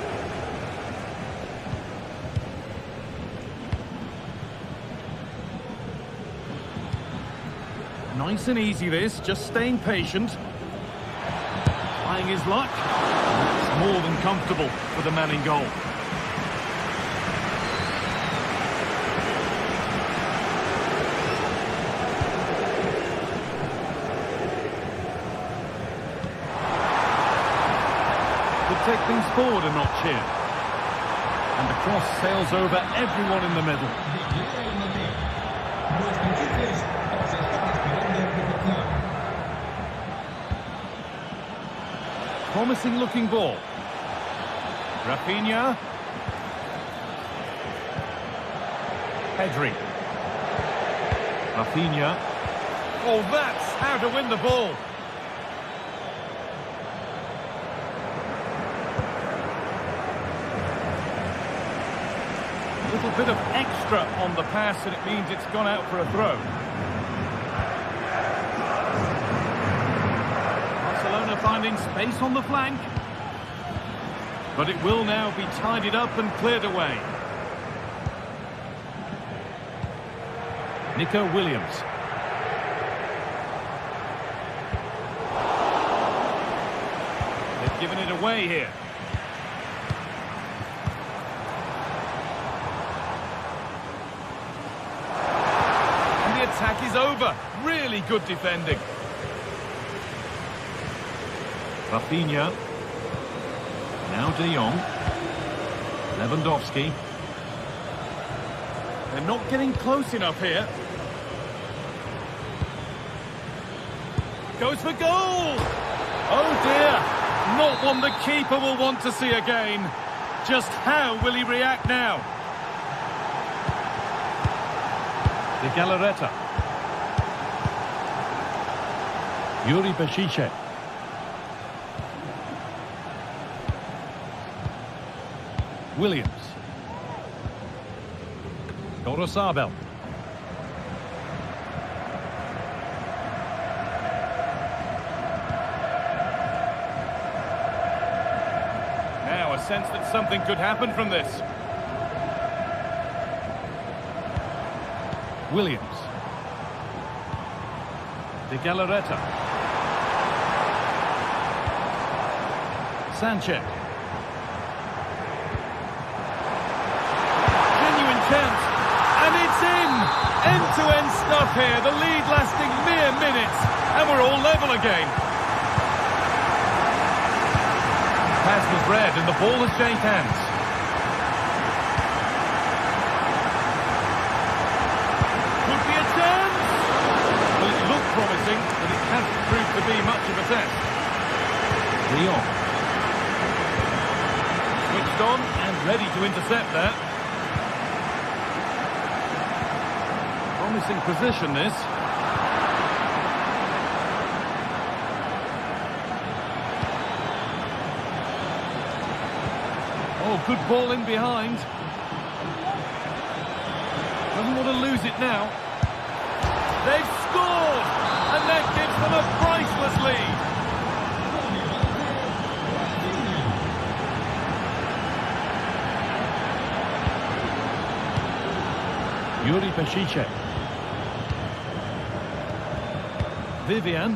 Nice and easy this, just staying patient. Trying his luck. It's more than comfortable for the man in goal. Could take things forward a notch here. And the cross sails over everyone in the middle. Promising looking ball. Rafinha. Pedri. Rafinha. Oh, that's how to win the ball. A little bit of extra on the pass, and it means it's gone out for a throw. Finding space on the flank, but it will now be tidied up and cleared away. Nico Williams. They've given it away here. And the attack is over. Really good defending. Rafinha. Now de Jong. Lewandowski. They're not getting close enough here. Goes for goal! Oh dear! Not one the keeper will want to see again. Just how will he react now? De Galarreta. Yuri Bešiček. Williams. Gorosabel. Now a sense that something could happen from this. Williams. De Galarreta. Sanchez. Chance, and it's in! End-to-end stuff here, the lead lasting mere minutes, and we're all level again. Pass was read and the ball has changed hands. success. Leon. Switched on and ready to intercept that. Promising position, this. Oh, good ball in behind. Doesn't want to lose it now. They've scored! And that gives them a priceless lead. Yuri Peshice. Vivian.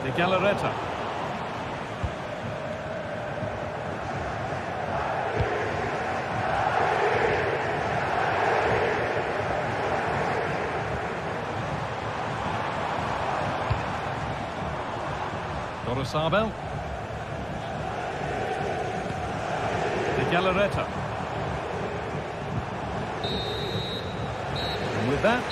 De Galarreta. Sabel. De Galarreta. And with that,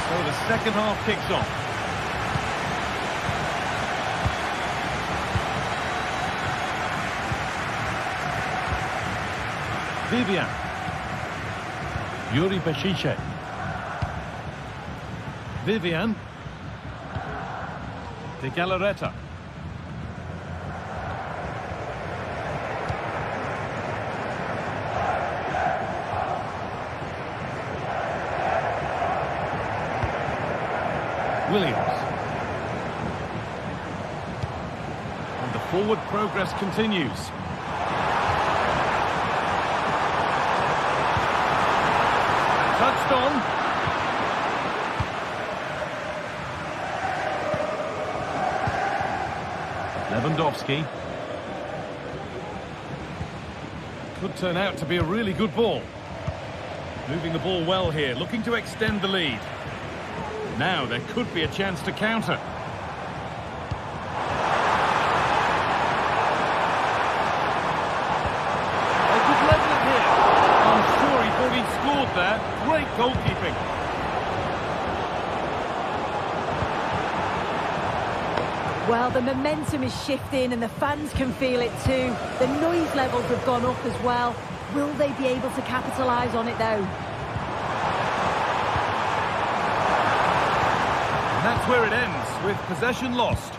so the second half kicks off. Vivian. Yuri Peshice. Vivian. De Galarreta. Williams. And the forward progress continues. Touched on. Lewandowski. Could turn out to be a really good ball. Moving the ball well here, looking to extend the lead. Now there could be a chance to counter. They could level it here. I'm sure he thought he'd scored there. Great goalkeeping. Well, the momentum is shifting and the fans can feel it too. The noise levels have gone up as well. Will they be able to capitalise on it though? And that's where it ends, with possession lost.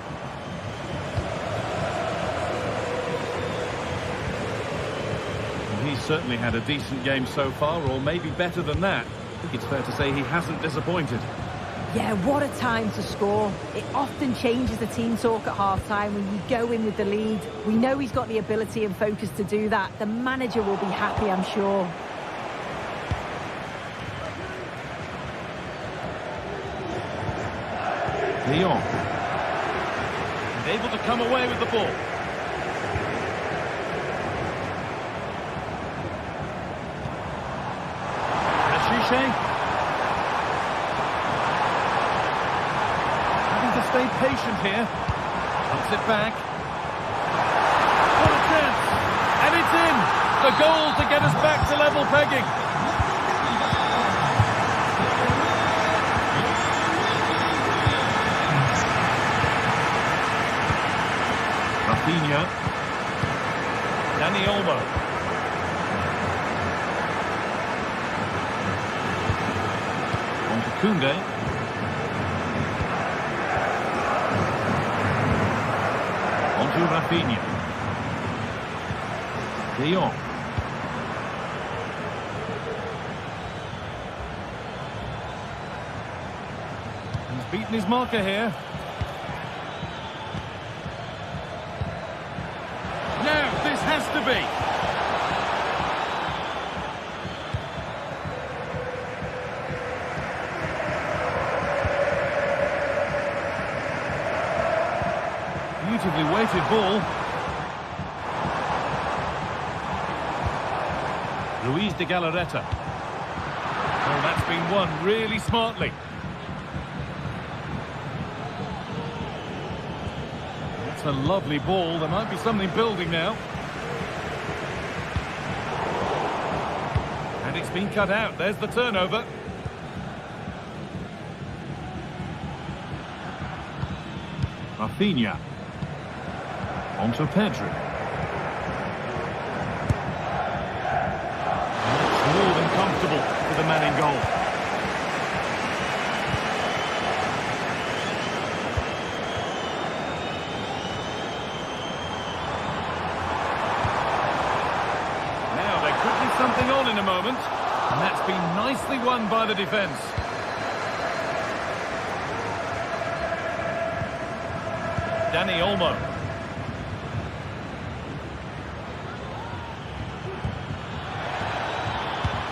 And he's certainly had a decent game so far, or maybe better than that. I think it's fair to say he hasn't disappointed. Yeah, what a time to score. It often changes the team talk at half-time when you go in with the lead. We know he's got the ability and focus to do that. The manager will be happy, I'm sure. Leon. And able to come away with the ball. Peshice. Having to stay patient here. Puts it back. What a chance! And it's in! The goal to get us back to level pegging. Rafinha. Dani Olmo. On to Koundé. On to Rafinha. De Jong. He's beaten his marker here. Has to be. Beautifully weighted ball. Luis de Galarreta. Oh, that's been won really smartly. That's a lovely ball. There might be something building now. And it's been cut out. There's the turnover. Rafinha. Onto Pedri. It's more than comfortable for the man in goal. Now there could be something on in a moment, and that's been nicely won by the defence. Dani Olmo.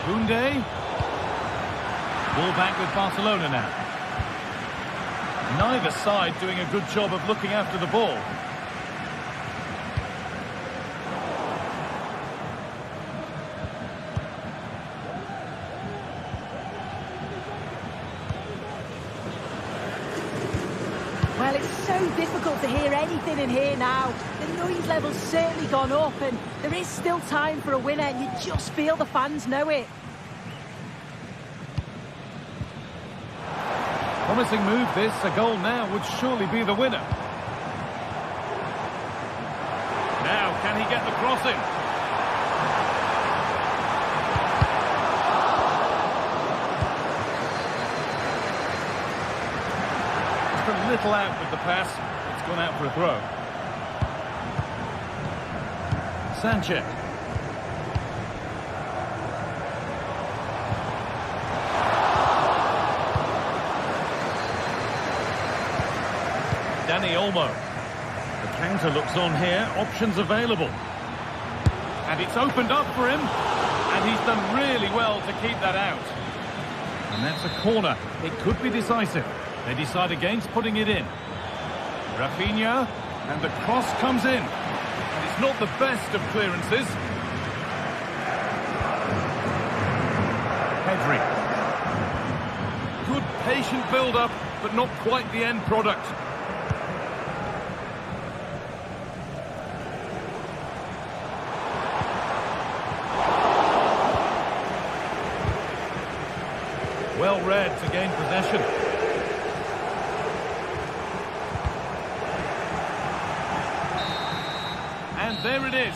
Koundé. Ball back with Barcelona now. Neither side doing a good job of looking after the ball. Well, it's so difficult to hear anything in here now. The noise level's certainly gone up, and there is still time for a winner. You just feel the fans know it. Promising move this. A goal now would surely be the winner. Now, can he get the cross in? A little out with the pass. It's gone out for a throw. Sanchez. Dani Olmo. The counter looks on here. Options available. And it's opened up for him. And he's done really well to keep that out. And that's a corner. It could be decisive. They decide against putting it in. Rafinha, and the cross comes in. And it's not the best of clearances. Pedri. Good patient build-up, but not quite the end product. Well read to gain possession. And there it is.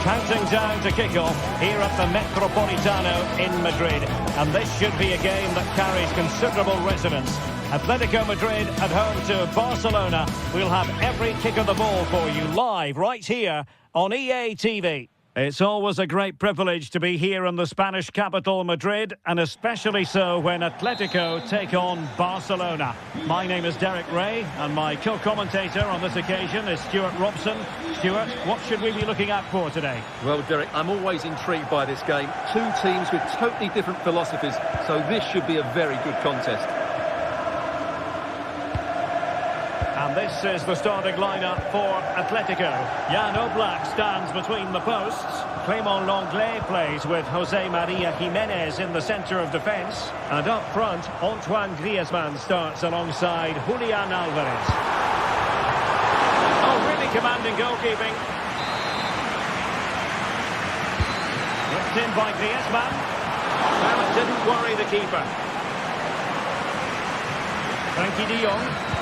Counting down to kick-off here at the Metropolitano in Madrid. And this should be a game that carries considerable resonance. Atletico Madrid at home to Barcelona. We'll have every kick of the ball for you live right here on EA TV. It's always a great privilege to be here in the Spanish capital, Madrid, and especially so when Atletico take on Barcelona. My name is Derek Ray, and my co-commentator on this occasion is Stuart Robson. Stuart, what should we be looking at for today? Well, Derek, I'm always intrigued by this game. Two teams with totally different philosophies, so this should be a very good contest. And this is the starting lineup for Atletico. Jan Oblak stands between the posts. Clément Lenglet plays with Jose Maria Jimenez in the centre of defence. And up front, Antoine Griezmann starts alongside Julian Alvarez. Oh, really commanding goalkeeping. Whipped in by Griezmann. Well, it didn't worry the keeper. Frenkie de Jong.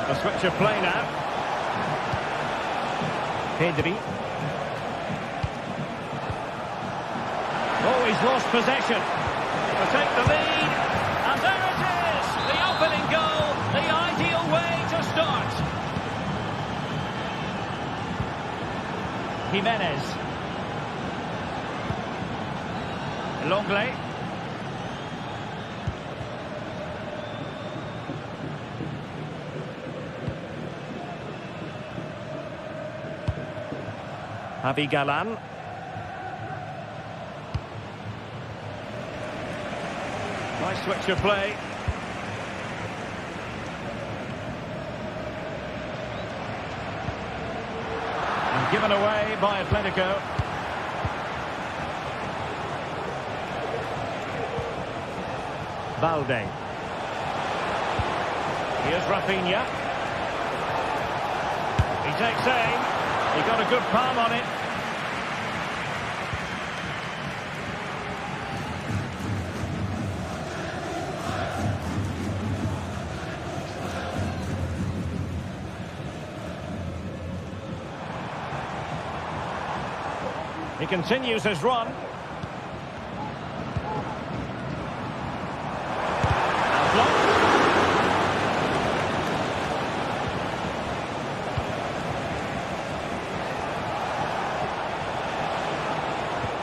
A switch of play now. Pedri. Oh, he's lost possession. They'll take the lead. And there it is! The opening goal. The ideal way to start. Jimenez. Lenglet. Javi Galán. Nice switch of play. And given away by Atletico. Balde. Here's Rafinha. He takes aim. He got a good palm on it. He continues his run. And blocked.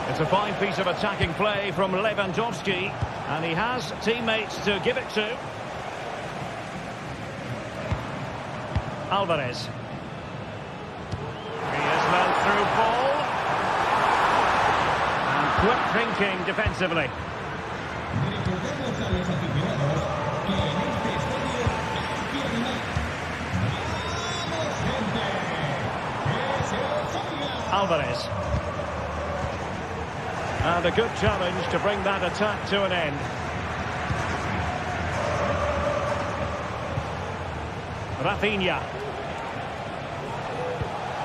It's a fine piece of attacking play from Lewandowski, and he has teammates to give it to. Alvarez. Griezmann through ball. And quick thinking defensively. Alvarez. And a good challenge to bring that attack to an end. Rafinha.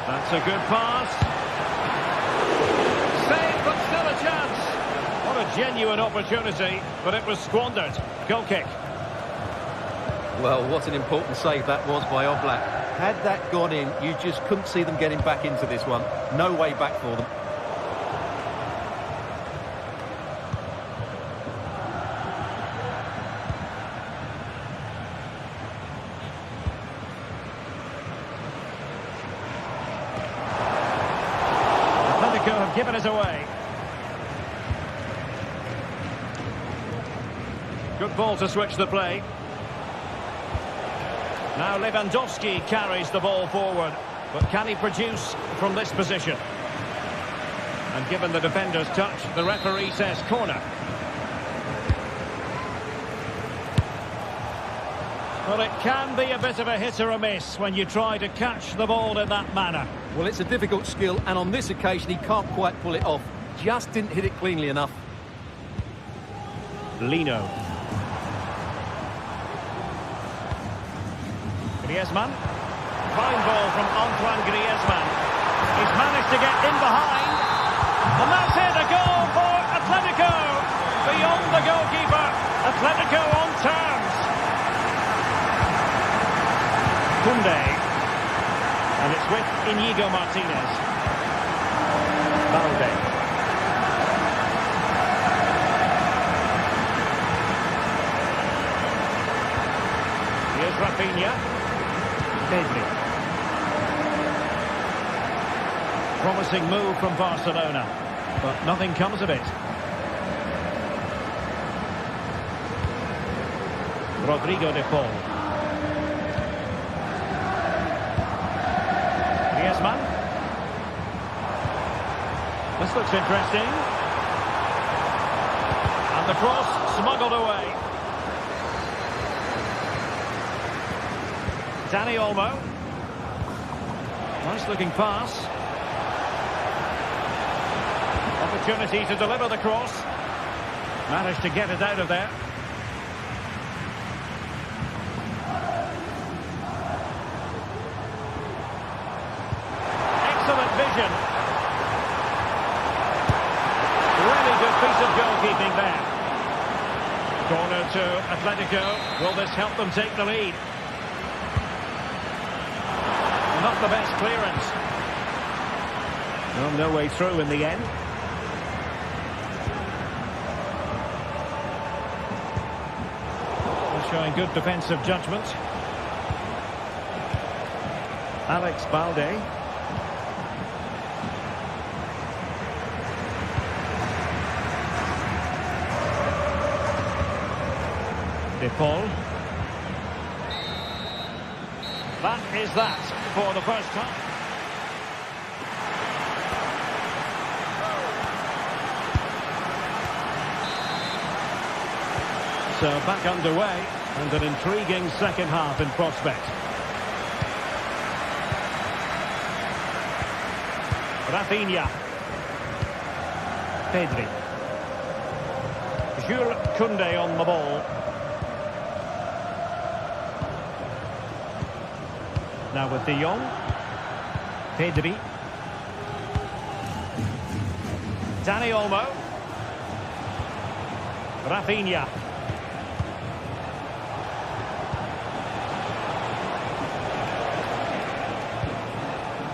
That's a good pass. Save, but still a chance. What a genuine opportunity, but it was squandered. Goal kick. Well, what an important save that was by Oblak. Had that gone in, you just couldn't see them getting back into this one. No way back for them. Have given us away. Good ball to switch the play. Now Lewandowski carries the ball forward, but can he produce from this position? And given the defender's touch, the referee says corner. Well, it can be a bit of a hit or a miss when you try to catch the ball in that manner. Well, it's a difficult skill, and on this occasion he can't quite pull it off. Just didn't hit it cleanly enough. Lino. Griezmann. Fine ball from Antoine Griezmann. He's managed to get in behind. And that's it, a goal for Atletico. Beyond the goalkeeper, Atletico on terms. Koundé. And it's with Íñigo Martínez. Balde. Here's Rafinha. Pedri. Promising move from Barcelona, but nothing comes of it. Rodrigo de Paul. Griezmann. This looks interesting. And the cross smuggled away. Dani Olmo. Nice looking pass. Opportunity to deliver the cross. Managed to get it out of there. Excellent vision. Really good piece of goalkeeping there. Corner to Atletico. Will this help them take the lead? Not the best clearance. Well, no way through in the end. Showing good defensive judgment. Alex Balde. De Paul. That is that for the first time. So back underway and an intriguing second half in prospect. Rafinha. Pedri. Jules Koundé on the ball. Now with De Jong. Pedri. Dani Olmo. Rafinha.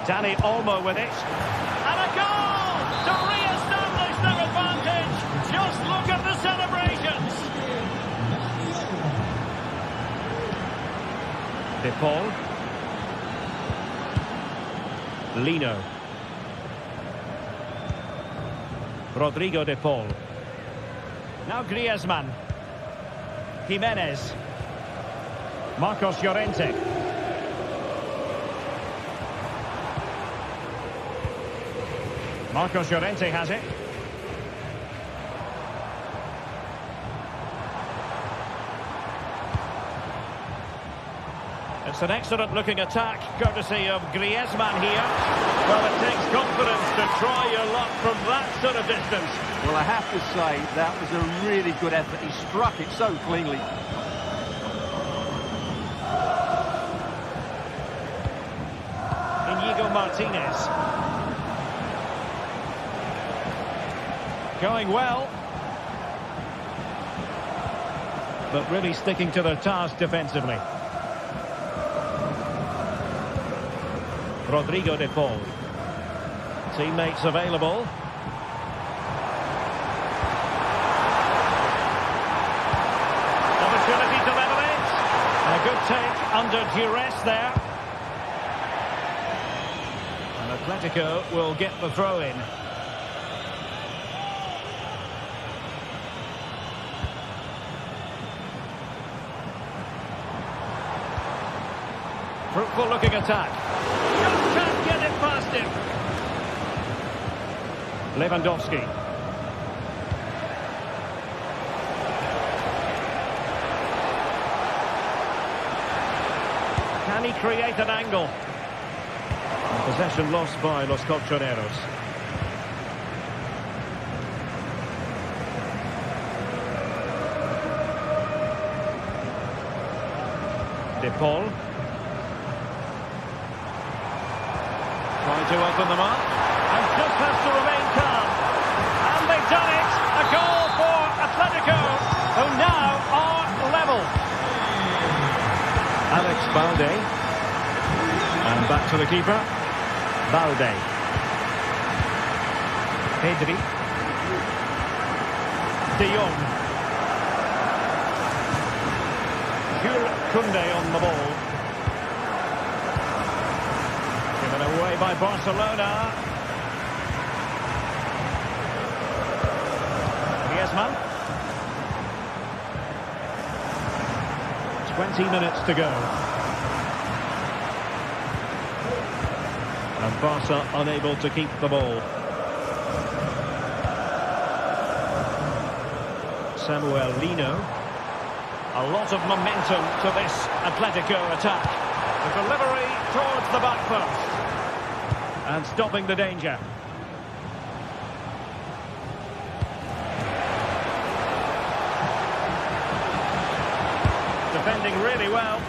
Dani Olmo with it. And a goal to re-establish their advantage. Just look at the celebrations. De Paul. Lino. Rodrigo de Paul. Now Griezmann. Jimenez. Marcos Llorente. Marcos Llorente has it. It's an excellent looking attack, courtesy of Griezmann here. Well, it takes confidence to try your luck from that sort of distance. Well, I have to say, that was a really good effort. He struck it so cleanly. Inigo Martinez. Going well. But really sticking to their task defensively. Rodrigo de Paul. Teammates available. Opportunity to level it. A good take under duress there. And Atletico will get the throw in. Fruitful looking attack. Just can't get it past him. Lewandowski. Can he create an angle? And possession lost by Los Colchoneros. De Paul. Trying to open them up, and just has to remain calm. And they've done it! A goal for Atletico, who now are level. Alex Balde. And back to the keeper. Balde. Pedri. De Jong. Jules Koundé on the ball. Given away by Barcelona. Griezmann. 20 minutes to go. And Barca unable to keep the ball. Samuel Lino. A lot of momentum to this Atletico attack. The delivery towards the back post. And stopping the danger. Defending really well.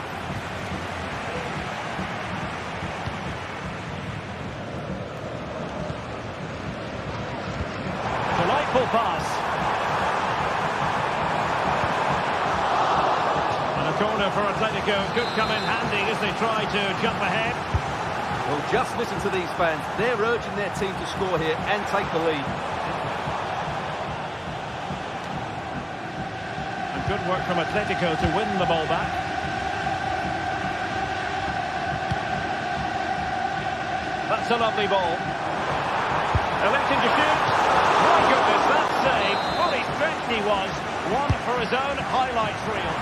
Delightful pass. And a corner for Atletico could come in handy as they try to jump ahead. Well, just listen to these fans. They're urging their team to score here and take the lead. And good work from Atletico to win the ball back. That's a lovely ball. Electing to shoot. My goodness, that save. Fully stretched he was. One for his own highlights reel.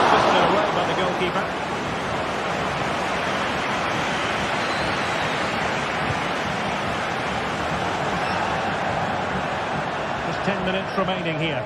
Twisted away by the goalkeeper. Just 10 minutes remaining here.